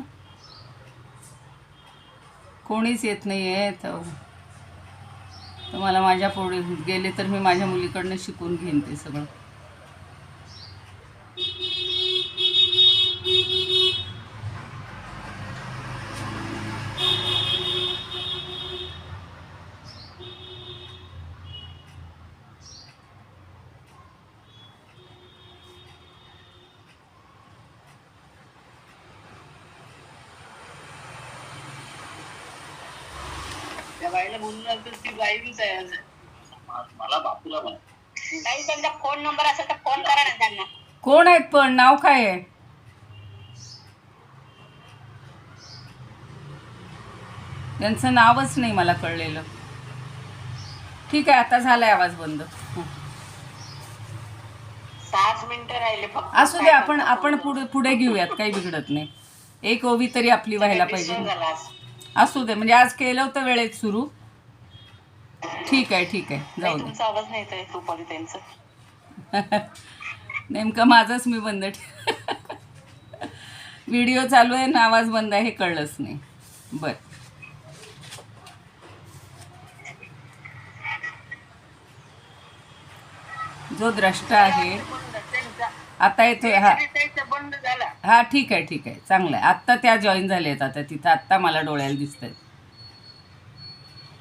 [SPEAKER 1] कोणीच येत नाही आहे तर मला माझ्या पुढे गेले तर मी माझ्या मुलीकडनं शिकून घेईन ते सगळं.
[SPEAKER 2] त्या बाईला बोलून लागतं ती बाई बी तयार आहे. मला बापूला म्हणा काही त्यांचा फोन नंबर असेल तर फोन करा ना त्यांना.
[SPEAKER 1] कोण आहेत पण नाव काय आहे? त्यांचं नावच नाही मला कळलेलं. ठीक आहे, आता झालाय आवाज बंद.
[SPEAKER 2] 6 मिनिटं राहिले फक्त.
[SPEAKER 1] असू दे, आपण पुढे घेऊयात, काही बिघडत नाही. एक ओवी तरी आपली व्हायला पाहिजे. असू दे, म्हणजे आज केलं होतं वेळेत सुरू. ठीक आहे, जाऊ दे.
[SPEAKER 2] तुमचा आवाज नाही येत रुपाली त्यांचा.
[SPEAKER 1] नेमकं माझंच मी बंद व्हिडिओ चालू आहे ना, आवाज बंद आहे हे कळलंच नाही. बर, जो द्रष्टा आहे आता येतोय. हा
[SPEAKER 2] बंद झाला.
[SPEAKER 1] हा, ठीक आहे, चांगलं आहे. आत्ता त्या जॉईन झाल्या आहेत आता तिथं, आत्ता मला डोळ्याला दिसत आहेत.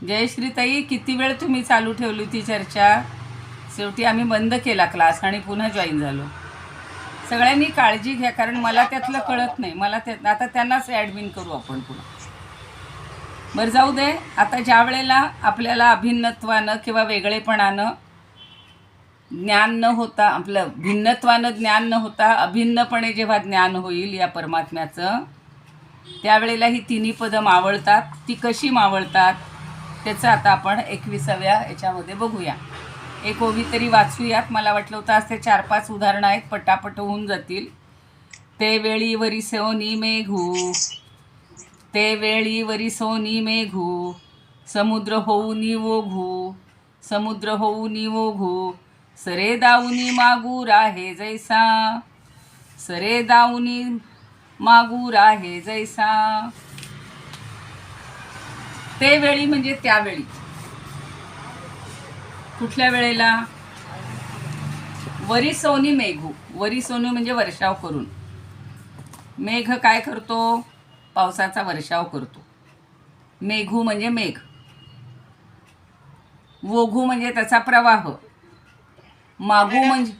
[SPEAKER 1] जयश्रीताई, किती वेळ तुम्ही चालू ठेवली ती चर्चा? शेवटी आम्ही बंद केला क्लास आणि पुन्हा जॉईन झालो. सगळ्यांनी काळजी घ्या, कारण मला त्यातलं कळत नाही. मला आता त्यांनाच ॲडमिन करू आपण पुन्हा. बरं, जाऊ दे. आता ज्या वेळेला आपल्याला अभिन्नत्वानं किंवा वेगळेपणानं ज्ञान न होता, आपलं भिन्नत्वानं ज्ञान न होता अभिन्नपणे जेव्हा ज्ञान होईल या परमात्म्याचं, त्यावेळेला ही तिन्ही पदं मावळतात. ती कशी मावळतात त्याचं आता आपण 21व्या याच्यामध्ये बघूया. एक ओवी तरी वाचूयात. मला वाटलं होतं आज ते 4-5 उदाहरणं आहेत, पटापट होऊन जातील. ते वेळीवरी सोनी मेघू, ते वेळीवरी सोनी मेघू, समुद्र होऊनी ओघू, समुद्र होऊनी ओघू, सरे दाऊनी मागू राहे जैसा, सरे दाऊनी मागू राहे जैसा. ते वेळी म्हणजे त्यावेळी. कुठल्या वेळेला? वरी सोनी मेघू. वरी सोनी म्हणजे वर्षाव करून. मेघ काय करतो? पावसाचा वर्षाव करतो. मेघू म्हणजे मेघ. वोघू म्हणजे त्याचा प्रवाह. मागू म्हणजे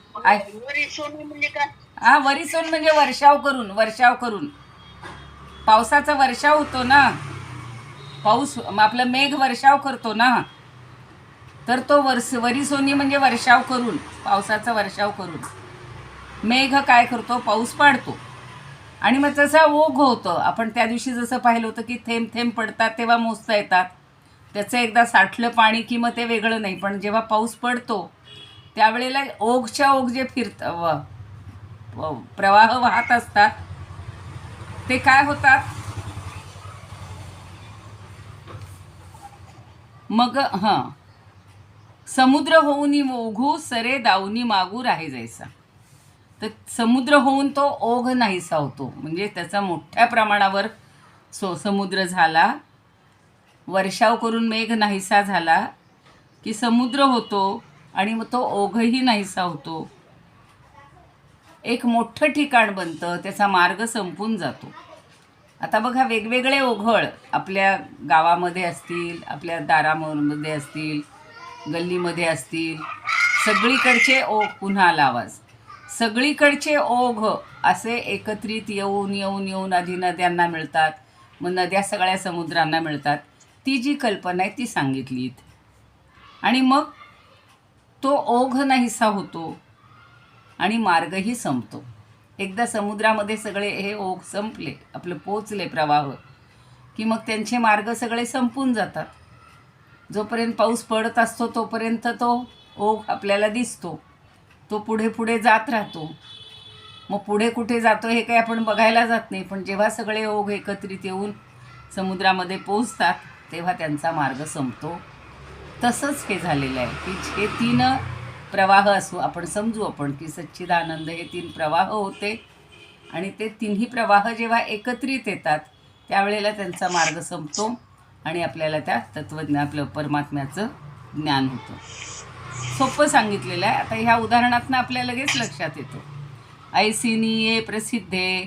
[SPEAKER 1] हा, वरिसोन म्हणजे वर्षाव करून. पावसाचा वर्षाव होतो ना, पाऊस आपलं मेघ वर्षाव करतो ना, तर तो वरिसोनी म्हणजे वर्षाव करून, पावसाचा वर्षाव करून. मेघ काय करतो? पाऊस पाडतो. आणि मग तसा ओघ होतं. आपण त्या दिवशी जसं पाहिलं होतं की थेंब थेंब पडतात तेव्हा मोजता येतात. त्याचं एकदा साठलं पाणी की मग ते वेगळं नाही, पण जेव्हा पाऊस पडतो त्यावेळेला ओघच्या ओघ जे प्रवाह वाहत असतात ते काय होतात? मग समुद्र होऊनी ओघू, सरे दाऊनी मागू राहे जैसा. तर समुद्र होऊन तो ओघ नाहीसा होतो, म्हणजे त्याचा मोठ्या प्रमाणावर समुद्र झाला. वर्षाव करून मेघ नाहीसा झाला की समुद्र होतो आणि मग तो ओघही नाहीसा होतो. एक मोठं ठिकाण बनतं, त्याचा मार्ग संपून जातो. आता बघा, वेगवेगळे ओघळ आपल्या गावामध्ये असतील, आपल्या दारामध्ये असतील, गल्लीमध्ये असतील, सगळीकडचे ओघ. पुन्हा आला आवाज. सगळीकडचे ओघ असे एकत्रित येऊन आधी नद्यांना मिळतात, मग नद्या सगळ्या समुद्रांना मिळतात. ती जी कल्पना आहे ती सांगितली. आणि मग तो ओघ नाहीसा होतो आणि मार्गही संपतो. एकदा समुद्रामध्ये सगळे हे ओघ संपले, आपलं पोचले प्रवाह, की मग त्यांचे मार्ग सगळे संपून जातात. जोपर्यंत पाऊस पडत असतो तोपर्यंत तो ओघ आपल्याला दिसतो. तो पुढे पुढे जात राहतो. मग पुढे कुठे जातो हे काही आपण बघायला जात नाही, पण जेव्हा सगळे ओघ एकत्रित येऊन समुद्रामध्ये पोचतात तेव्हा त्यांचा मार्ग संपतो. तसंच हे झालेलं आहे की हे 3 प्रवाह असो, आपण समजू आपण की सच्चिदानंद हे 3 प्रवाह होते आणि ते तिन्ही प्रवाह जेव्हा एकत्रित येतात त्यावेळेला त्यांचा मार्ग संपतो आणि आपल्याला त्या आपलं परमात्म्याचं ज्ञान होतं. सोपं सांगितलेलं आहे. आता ह्या उदाहरणातनं आपल्या लगेच लक्षात येतो. ऐसिनी ये प्रसिद्धे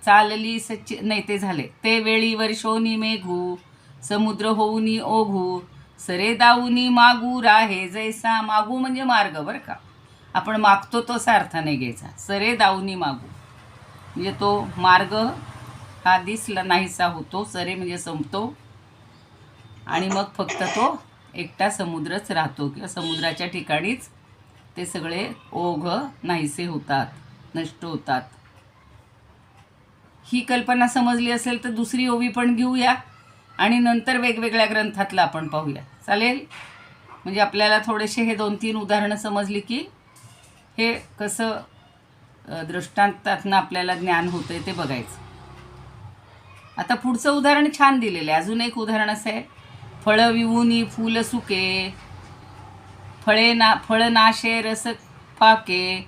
[SPEAKER 1] चालली सच्ची नाही ते झाले. ते वेळी वर्षोनी मेघू समुद्र होऊनी ओघू सरे दाऊनी मागू राहे जैसा. मागू म्हणजे मार्ग बरं का, आपण मागतो तो असा अर्थ नाही घ्यायचा. सरे दाऊनी मागू म्हणजे तो मार्ग हा दिसला नाहीसा होतो. सरे म्हणजे संपतो आणि मग फक्त तो एकटा समुद्रच राहतो किंवा समुद्राच्या ठिकाणीच ते सगळे ओघ नाहीसे होतात, नष्ट होतात. ही कल्पना समजली असेल तर दुसरी ओवी पण घेऊया आणि नंतर वेगवेगळ्या ग्रंथातलं आपण पाहूया. चालेल? म्हणजे आपल्याला थोडेसे हे 2-3 उदाहरणं समजली की हे कसं दृष्टांतातनं आपल्याला ज्ञान होतं आहे ते बघायचं. आता पुढचं उदाहरण छान दिलेलं आहे. अजून एक उदाहरण असं आहे. फळ विवूनी फूल सुके फळ नाशे रस फाके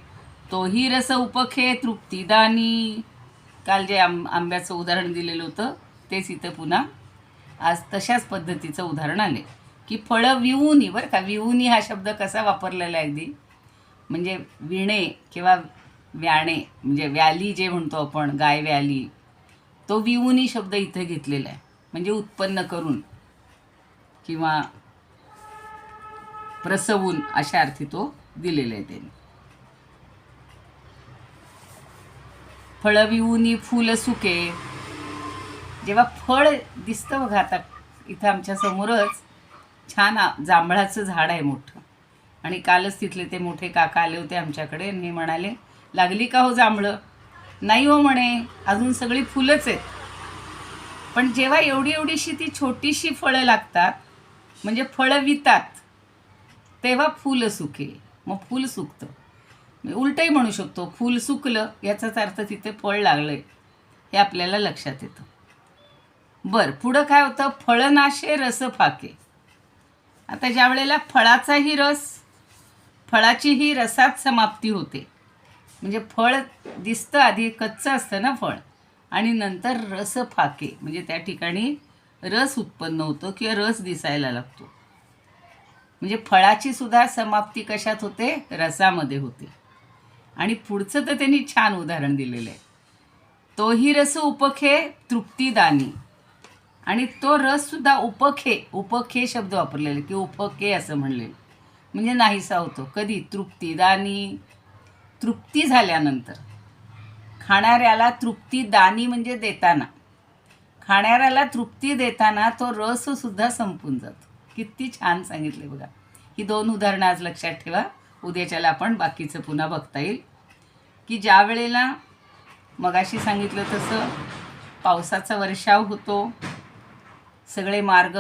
[SPEAKER 1] तोही रस उपखे तृप्तिदानी. काल जे आंब्याचं उदाहरण दिलेलं होतं तेच इथं पुन्हा आज तशाच पद्धतीचं उदाहरण आले की फळं विवूनी. बरं का, विवूनी हा शब्द कसा वापरलेला आहे अगदी म्हणजे विणे किंवा व्याणे म्हणजे व्याली जे म्हणतो आपण, गाय व्याली, तो विवूनी शब्द इथे घेतलेला आहे. म्हणजे उत्पन्न करून किंवा प्रसवून अशा अर्थी तो दिलेला आहे त्याने. फळं विवूनी फूल सुके. जेव्हा फळ दिसतं बघा, आता इथं आमच्या समोरच छान जांभळाचं झाड आहे मोठं आणि कालच तिथले ते मोठे काका आले होते आमच्याकडे आणि हे म्हणाले, लागली का हो जांभळं? नाही हो म्हणे, अजून सगळी फुलंच आहेत. पण जेव्हा एवढीशी ती छोटीशी फळं लागतात म्हणजे फळं वितात तेव्हा फुलं सुके. मग फूल सुकतं. उलटंही म्हणू शकतो, फूल सुकलं याचाच अर्थ तिथे फळ लागलं आहे हे आपल्याला लक्षात येतं. बरं, पुढं काय होतं? फळनाशे रस फाके. आता ज्या वेळेला फळाचाही रस, फळाचीही रसात समाप्ती होते म्हणजे फळ दिसतं आधी कच्चं असतं ना फळ आणि नंतर रस फाके म्हणजे त्या ठिकाणी रस उत्पन्न होतो किंवा रस दिसायला लागतो. म्हणजे फळाची सुद्धा समाप्ती कशात होते? रसामध्ये होते. आणि पुढचं तर त्यांनी छान उदाहरण दिलेलं आहे. तोही रस उपखे तृप्तिदानी. आणि तो रससुद्धा उपखे शब्द वापरलेले की उपके असं म्हणलेलं म्हणजे नाहीसा होतो. कधी? तृप्तिदानी. तृप्ती झाल्यानंतर. खाणाऱ्याला तृप्तिदानी म्हणजे देताना. खाणाऱ्याला तृप्ती देताना तो रससुद्धा संपून जातो. किती छान सांगितले बघा. ही 2 उदाहरणं आज लक्षात ठेवा. उद्याच्याला आपण बाकीचं पुन्हा बघता येईल की ज्या वेळेला मगाशी सांगितलं तसं पावसाचा वर्षाव होतो, सगळे मार्ग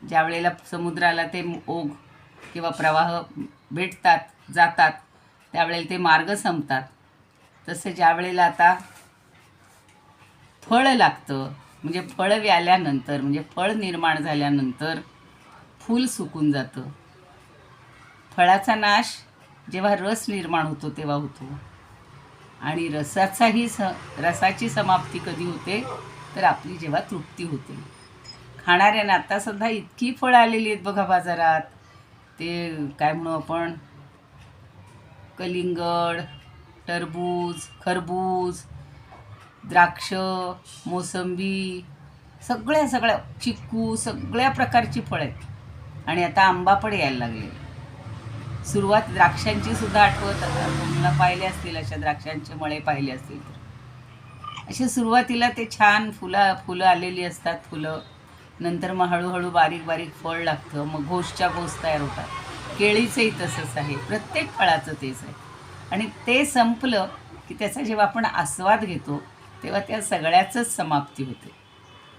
[SPEAKER 1] ज्या वेळेला समुद्राला ते ओघ किंवा प्रवाह भेटतात जातात त्यावेळेला ते मार्ग संपतात. तसं ज्या वेळेला आता फळ लागतं म्हणजे फळ व्याल्यानंतर म्हणजे फळ निर्माण झाल्यानंतर फूल सुकून जातं. फळाचा नाश जेव्हा रस निर्माण होतो तेव्हा होतो आणि रसाची समाप्ती कधी होते तर आपली जेव्हा तृप्ती होते. खाणाऱ्यांना आता सध्या इतकी फळं आलेली आहेत बघा बाजारात. ते काय म्हणू आपण, कलिंगड, टरबूज, खरबूज, द्राक्ष, मोसंबी, सगळ्या चिक्कू, सगळ्या प्रकारची फळं आहेत. आणि आता आंबा पण यायला लागले. सुरुवात द्राक्षांची सुद्धा आठवत तुम्हाला पाहिले असतील, अशा द्राक्षांचे मळे पाहिले असतील तर असे सुरुवातीला ते छान फुलं आलेली असतात. फुलं नंतर मग हळूहळू बारीक फळ लागतं. मग घोसच्या घोस तयार होतात. केळीचंही तसंच आहे. प्रत्येक फळाचं तेच आहे. आणि ते संपलं की त्याचा जेव्हा आपण आस्वाद घेतो तेव्हा त्या सगळ्याचंच समाप्ती होते.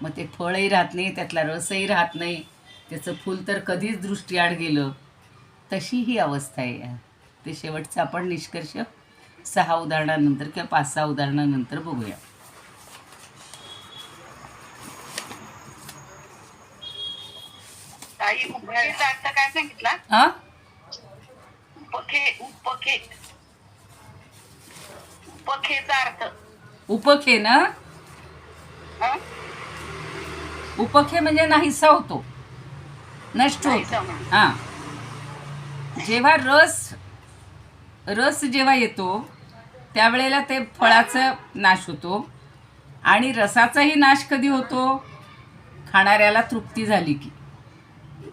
[SPEAKER 1] मग ते फळही राहत नाही, त्यातला रसही राहत नाही, त्याचं फूल तर कधीच दृष्टीआड गेलं. तशी ही अवस्था आहे. ते शेवटचं आपण निष्कर्ष 6 उदाहरणानंतर किंवा 5-6 उदाहरणानंतर बघूया.
[SPEAKER 2] ताई, उपखेचा अर्थ काय सांगितला?
[SPEAKER 1] हां,
[SPEAKER 2] उपखेचा अर्थ
[SPEAKER 1] उपखे ना,
[SPEAKER 2] हं?
[SPEAKER 1] उपखे म्हणजे नाहीसा होतो, नष्ट
[SPEAKER 2] नाहीसा
[SPEAKER 1] होतो.
[SPEAKER 2] म्हणून.
[SPEAKER 1] हां, जेव्हा रस जेव्हा येतो त्यावेळेला ते फळाचा नाश होतो. आणि रसाचाही नाश कधी होतो? खाणाऱ्याला तृप्ती झाली की.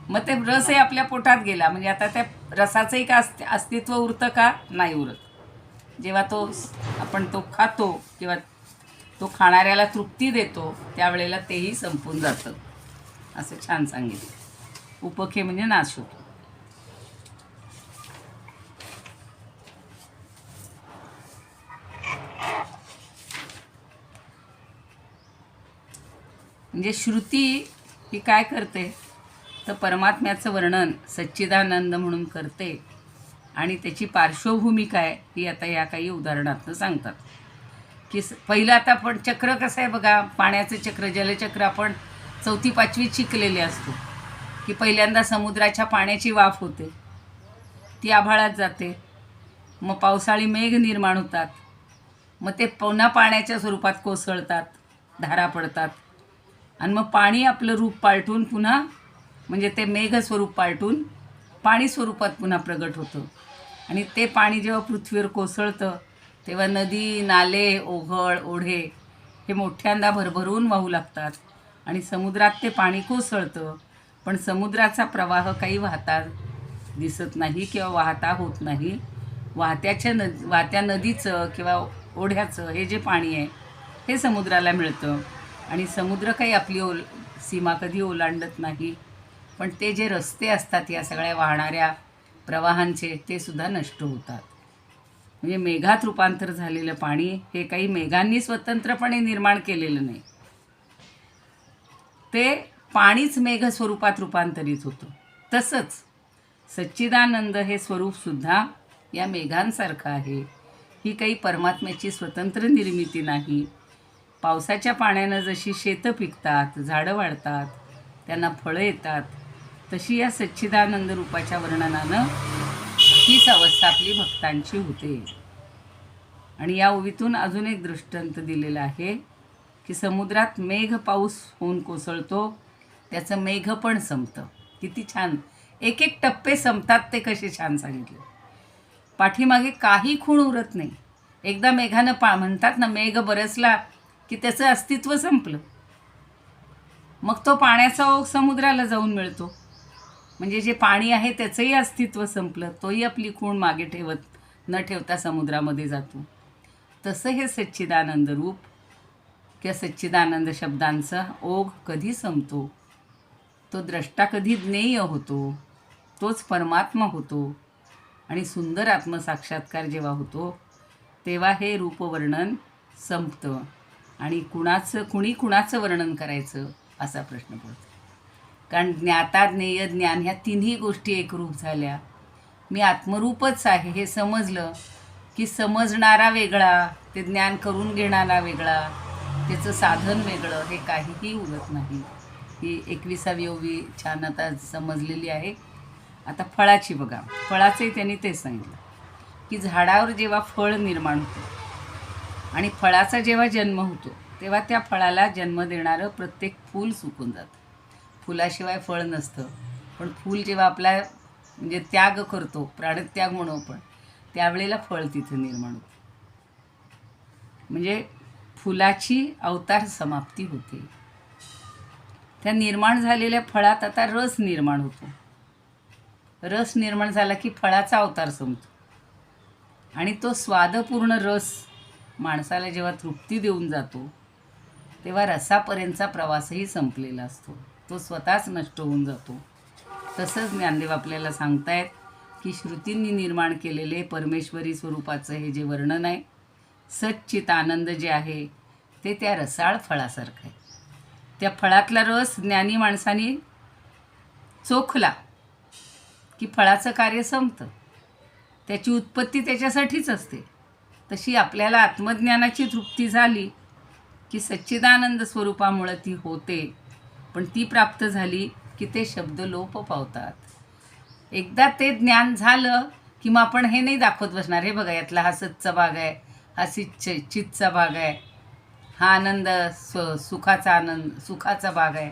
[SPEAKER 1] मग ते रसही आपल्या पोटात गेला म्हणजे आता त्या रसाचंही का अस्तित्व उरतं का? नाही उरत. जेव्हा आपण तो खातो किंवा तो खाणाऱ्याला तृप्ती देतो त्यावेळेला तेही संपून जातं. असं छान सांगितलं. उपखे म्हणजे नाश होतो. म्हणजे श्रुती ही काय करते तर परमात्म्याचं वर्णन सच्चिदानंद म्हणून करते. आणि त्याची पार्श्वभूमी काय ही आता या काही उदाहरणातून सांगतात. की पहिलं आता आपण चक्र कसं आहे बघा, पाण्याचं चक्र, जलचक्र आपण 4वी-5वीत शिकलेले असतो. की पहिल्यांदा समुद्राच्या पाण्याची वाफ होते, ती आभाळात जाते, मग पावसाळी मेघ निर्माण होतात, मग ते पुन्हा पाण्याच्या स्वरूपात कोसळतात, धारा पडतात, आणि मग पाणी आपलं रूप पालटून पुन्हा म्हणजे ते मेघ स्वरूप पालटून पाणी स्वरूपात पुन्हा प्रगट होतं. आणि ते पाणी जेव्हा पृथ्वीवर कोसळतं तेव्हा नदी, नाले, ओघळ, ओढे हे मोठ्यांदा भरभरून वाहू लागतात आणि समुद्रात ते पाणी कोसळतं. पण समुद्राचा प्रवाह काही वाहता दिसत नाही किंवा वाहता होत नाही. वाहत्या नदीचं किंवा ओढ्याचं हे जे पाणी आहे हे समुद्राला मिळतं. आणि समुद्र काही आपली सीमा कधी ओलांडत नाही. पण ते जे रस्ते असतात या सगळ्या वाहणाऱ्या प्रवाहांचे ते सुद्धा नष्ट होतात. म्हणजे मेघात रूपांतर झालेलं पाणी हे काही मेघांनी स्वतंत्रपणे निर्माण केलेलं नाही, ते पाणीच मेघ स्वरूपात रूपांतरित होतं. तसंच सच्चिदानंद हे स्वरूपसुद्धा या मेघांसारखं आहे. ही काही परमात्म्याची स्वतंत्र निर्मिती नाही. पावसाच्या पाण्यानं जशी शेतं पिकतात, झाडं वाढतात, त्यांना फळं येतात, तशी या सच्चिदानंद रूपाच्या वर्णनानं हीच अवस्था आपली भक्तांची होते. आणि या ओवीतून अजून एक दृष्टांत दिलेला आहे की समुद्रात मेघ पाऊस होऊन कोसळतो, त्याचं मेघ पण संपतं. किती छान एक एक टप्पे संपतात ते कसे छान सांगितले. पाठीमागे काही खूण उरत नाही. एकदा मेघानं म्हणतात ना, मेघ बरसला की त्याचं अस्तित्व संपलं. मग तो पाण्याचा ओघ समुद्राला जाऊन मिळतो. म्हणजे जे पाणी आहे त्याचंही अस्तित्व संपलं, तोही आपली खूण मागे न ठेवता समुद्रामध्ये जातो. तसं हे सच्चिदानंद रूप किंवा सच्चिदानंद शब्दांचा ओघ कधी संपतो, तो द्रष्टा कधी ज्ञेय होतो, तोच परमात्मा होतो. आणि सुंदर आत्मसाक्षात्कार जेव्हा होतो तेव्हा हे रूपवर्णन संपतं. आणि कुणी कुणाचं वर्णन करायचं असा प्रश्न पडतो. कारण ज्ञाता, ज्ञेय, ज्ञान ह्या तिन्ही गोष्टी एकरूप झाल्या. मी आत्मरूपच आहे हे समजलं की समजणारा वेगळा, ते ज्ञान करून घेणारा वेगळा, त्याचं साधन वेगळं, हे काहीही उरत नाही. ही 21वी ओवी छान आता समजलेली आहे. आता फळाची बघा, फळाचंही त्यांनी तेच सांगितलं की झाडावर जेव्हा फळ निर्माण होतं आणि फळाचा जेव्हा जन्म होतो तेव्हा त्या फळाला जन्म देणारं प्रत्येक फूल सुकून जातं. फुलाशिवाय फळ नसतं. पण फूल जेव्हा आपला म्हणजे त्याग करतो, प्राणत्याग म्हणू आपण, त्यावेळेला फळ तिथं निर्माण होतं. म्हणजे फुलाची अवतार समाप्ती होते. त्या निर्माण झालेल्या फळात आता रस निर्माण होतो. रस निर्माण झाला की फळाचा अवतार संपतो आणि तो स्वादपूर्ण रस माणसाला जेव्हा तृप्ती देऊन जातो तेव्हा रसापर्यंतचा प्रवासही संपलेला असतो, तो स्वतःच नष्ट होऊन जातो. तसंच ज्ञानदेव आपल्याला सांगतायत की श्रुतींनी निर्माण केलेले परमेश्वरी स्वरूपाचं हे जे वर्णन आहे, सच्चित आनंद जे आहे ते त्या रसाळ फळासारखं आहे. त्या फळातला रस ज्ञानी माणसाने चोखला की फळाचं कार्य संपतं. त्याची उत्पत्ती त्याच्यासाठीच असते. तशी आपल्याला आत्मज्ञानाची तृप्ती झाली की सच्चिदानंद स्वरूपामुळं ती होते. पण ती प्राप्त झाली की ते शब्द लोप पावतात. एकदा ते ज्ञान झालं की मग आपण हे नाही दाखवत बसणार, हे बघा यातला हा सच्चा भाग आहे, हा चितचा भाग आहे, हा आनंद सुखाचा आनंद, सुखाचा भाग आहे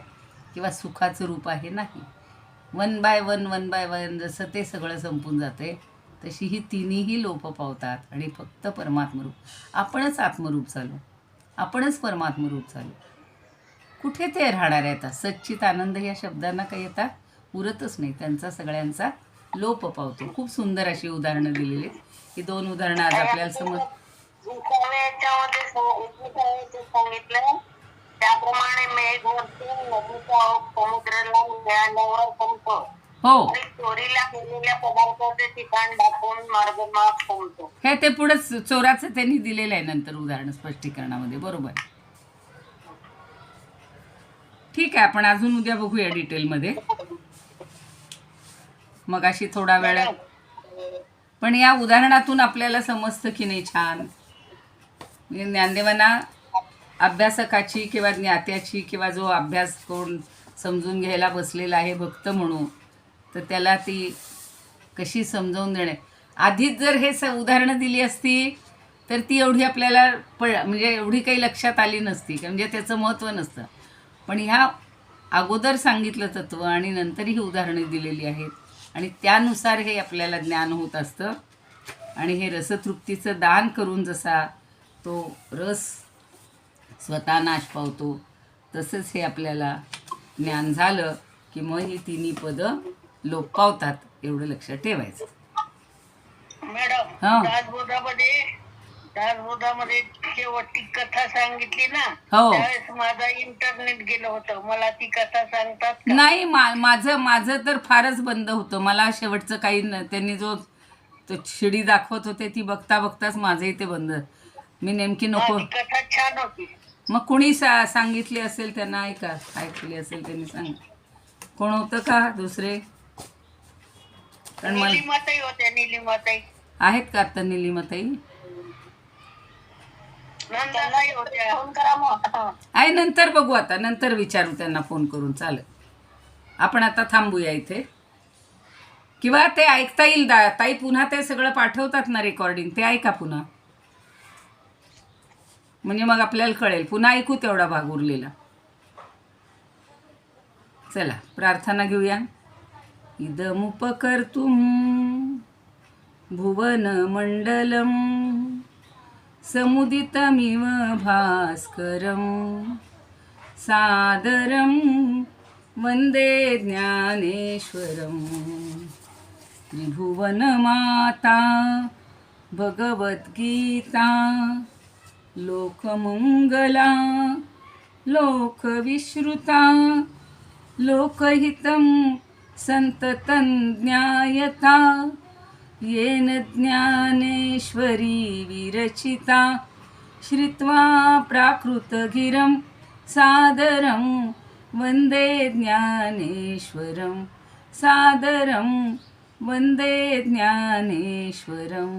[SPEAKER 1] किंवा सुखाचं रूप आहे नाही. वन बाय वन जसं ते सगळं संपून जाते तशी ही तिन्हीही लोप पावतात आणि फक्त परमात्मरूप आपणच आत्मरूप झालो, आपणच परमात्मरूप झालो. कुठे ते राहणार आहे आता? सच्चित आनंद या शब्दांना काही आता उरतच नाही, त्यांचा सगळ्यांचा लोप पावतो. खूप सुंदर अशी उदाहरणं दिलेली आहेत. ही 2 उदाहरणं आज आपल्याला समज
[SPEAKER 2] सांगितलं त्याप्रमाणे मेघवरती नदीचा ओघ समुद्राला मिळाल्यावर संपतो
[SPEAKER 1] हो.
[SPEAKER 2] आणि चोरीला गेलेल्या पदार्थाचे ठिकाण दाखवून मार्गमाग संपतो.
[SPEAKER 1] हे ते पुढेच चोराचं त्यांनी दिलेलं आहे नंतर उदाहरण स्पष्टीकरणामध्ये. बरोबर. ठीक आहे, आपण अजून उद्या बघूया डिटेलमध्ये. मग अशी थोडा वेळ, पण या उदाहरणातून आपल्याला समजतं की नाही छान. म्हणजे ज्ञानदेवांना अभ्यासकाची किंवा ज्ञात्याची किंवा जो अभ्यास करून समजून घ्यायला बसलेला आहे भक्त म्हणून, तर त्याला ती कशी समजावून देणे. आधीच जर हे उदाहरणं दिली असती तर ती एवढी आपल्याला म्हणजे एवढी काही लक्षात आली नसती, म्हणजे त्याचं महत्त्व नसतं. पण ह्या अगोदर सांगितलं तत्त्व आणि नंतर ही उदाहरणं दिलेली आहेत आणि त्यानुसार हे आपल्याला ज्ञान होत असतं. आणि हे रसतृप्तीचं दान करून जसा तो रस स्वतः नाश पावतो तसंच हे आपल्याला ज्ञान झालं की मग ही तिन्ही पदं लोप पावतात, एवढं लक्षात ठेवायचं.
[SPEAKER 2] मॅडम,
[SPEAKER 1] हा.
[SPEAKER 2] दासबोधामध्ये शेवटची कथा सांगितली ना,
[SPEAKER 1] हो.
[SPEAKER 2] त्यावेळेस माझा इंटरनेट गेलं होतं. मला ती कथा सांगतात का?
[SPEAKER 1] नाही, माझं तर फारच बंद होतं. मला शेवटचं काही त्यांनी जो तो शिडी दाखवत होते ती बघता बघताच माझंही ते बंद. मी नेमकी नको.
[SPEAKER 2] ती कथा छान होती.
[SPEAKER 1] मग कुणी सांगितली असेल त्यांना ऐकली असेल त्यांनी सांग. कोण होतं का दुसरे? कारण मला
[SPEAKER 2] निलिमाताई होत्या. निलिमाताई
[SPEAKER 1] आहेत का आता? निलिमाताई
[SPEAKER 2] नंदाताई होत्या. फोन करा मग.
[SPEAKER 1] आहे, नंतर बघू. आता नंतर विचारू त्यांना फोन करून. चालेल, आपण आता थांबूया इथे. किंवा ते ऐकता येईल ताई, पुन्हा ते सगळं पाठवतात ना रेकॉर्डिंग, ते ऐका पुन्हा, म्हणजे मग आपल्याला कळेल. पुन्हा ऐकू तेवढा भाग उरलेला. चला प्रार्थना घेऊया. इदमुपकर्तुं भुवन मंडलम समुदितमिव भास्करं सादरं वंदे ज्ञानेश्वरं. त्रिभुवनमाता भगवद्गीता लोकमंगला लोकविश्रुता लोकहितं संततं ज्ञायता येन ज्ञानेश्वरी विरचिता श्रुत्वा प्राकृतगिरं सादरं वन्दे ज्ञानेश्वरं सादरं वन्दे ज्ञानेश्वरं.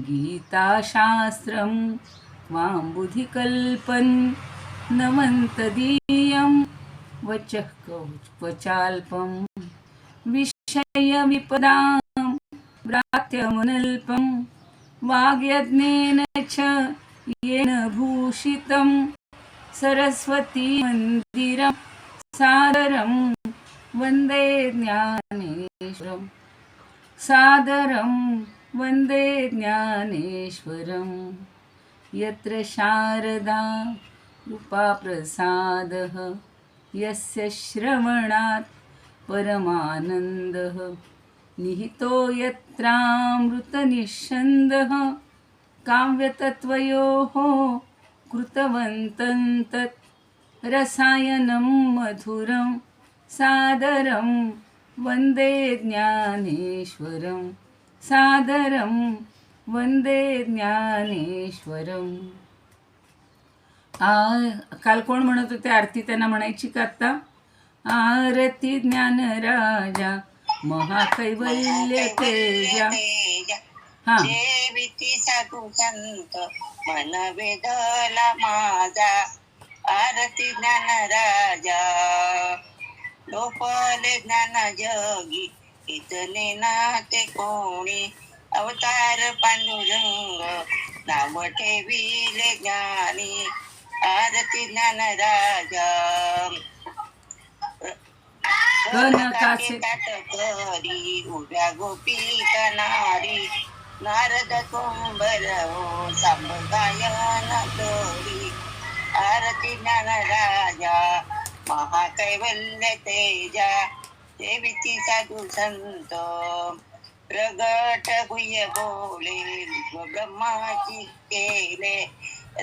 [SPEAKER 1] गीताशास्त्रं वाम्बुधिकल्पं नमन्तदीयं वचः कवचाल्पं विषयविपदां व्रात्यमनल्पं वाग्यज्ञेन च येन भूषितं सरस्वती मन्दिरं सादरं वन्दे ज्ञानेश्वरं सादरं वन्दे ज्ञानेश्वरं. यत्र शारदा कृपा प्रसादः यस्य श्रवणात् परमानन्दः निहितो यत्रामृतनिःस्यन्दः काव्यतत्त्वयोः कृतवन्तं तत् रसायनं मधुरं सादरं वन्दे ज्ञानेश्वरं सादरं वन्दे ज्ञानेश्वरं. काल कोण म्हणत होते आरती? त्यांना म्हणायची का आत्ता? आरती ज्ञानराजा महाकैवल्य तेजा. हा,
[SPEAKER 2] देवीती साधू संत मन वेदला माझा. आरती ज्ञानराजा लोपले ज्ञान जगी इतने नाते कोणी. अवतार पांडुरंग नाव ठेविले ज्ञानी आरती ज्ञानराजा
[SPEAKER 1] कनकाचे
[SPEAKER 2] करी उभ्या गोपिका नारी नारद कुंभर हो सांब गायन करी आरती ज्ञानराजा महाकैवल्य तेजा देवीची साधू संत प्रगट गुह्य बोले विश्व ब्रह्माची केले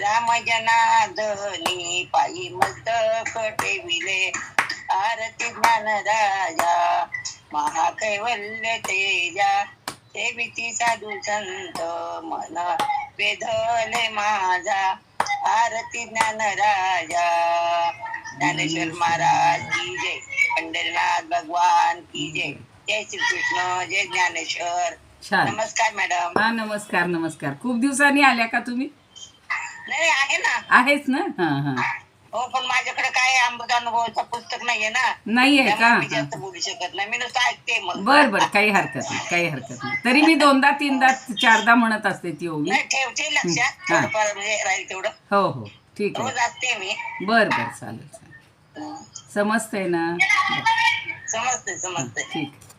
[SPEAKER 2] राम जनार्दनी पायी मस्तक ठेविले आरती ज्ञानराजा महाकैवल्य तेजा देवीची साधू संत मन वेधले माझा आरती ज्ञानराजा ज्ञानेश्वर महाराज की जय पंढरीनाथ भगवान की जय जय श्री कृष्ण जय ज्ञानेश्वर
[SPEAKER 1] छान.
[SPEAKER 2] नमस्कार मॅडम
[SPEAKER 1] हा नमस्कार नमस्कार. खूप दिवसांनी आल्या का तुम्ही?
[SPEAKER 2] नाही आहे ना
[SPEAKER 1] आहेच ना. हा हा.
[SPEAKER 2] हो पण माझ्याकडे काय अमृतानुभवाचं पुस्तक नाहीये ना
[SPEAKER 1] नाहीये का?
[SPEAKER 2] त्यामुळे मी जास्त बोलू शकत नाही मी नुसतं ऐकते मग
[SPEAKER 1] बर बर, काही हरकत नाही, काही हरकत नाही. तरी मी 2दा 3दा 4दा म्हणत असते ती ओवी.
[SPEAKER 2] नाही ठेवते लक्षात
[SPEAKER 1] हा.
[SPEAKER 2] थोडंफार म्हणजे राहील तेवढं
[SPEAKER 1] हो हो ठीक
[SPEAKER 2] रोज
[SPEAKER 1] आहे.
[SPEAKER 2] असते मी
[SPEAKER 1] बर बर चालेल चालेल. समजतंय ना?
[SPEAKER 2] समजते
[SPEAKER 1] हा,
[SPEAKER 2] समजते
[SPEAKER 1] ठीक आहे.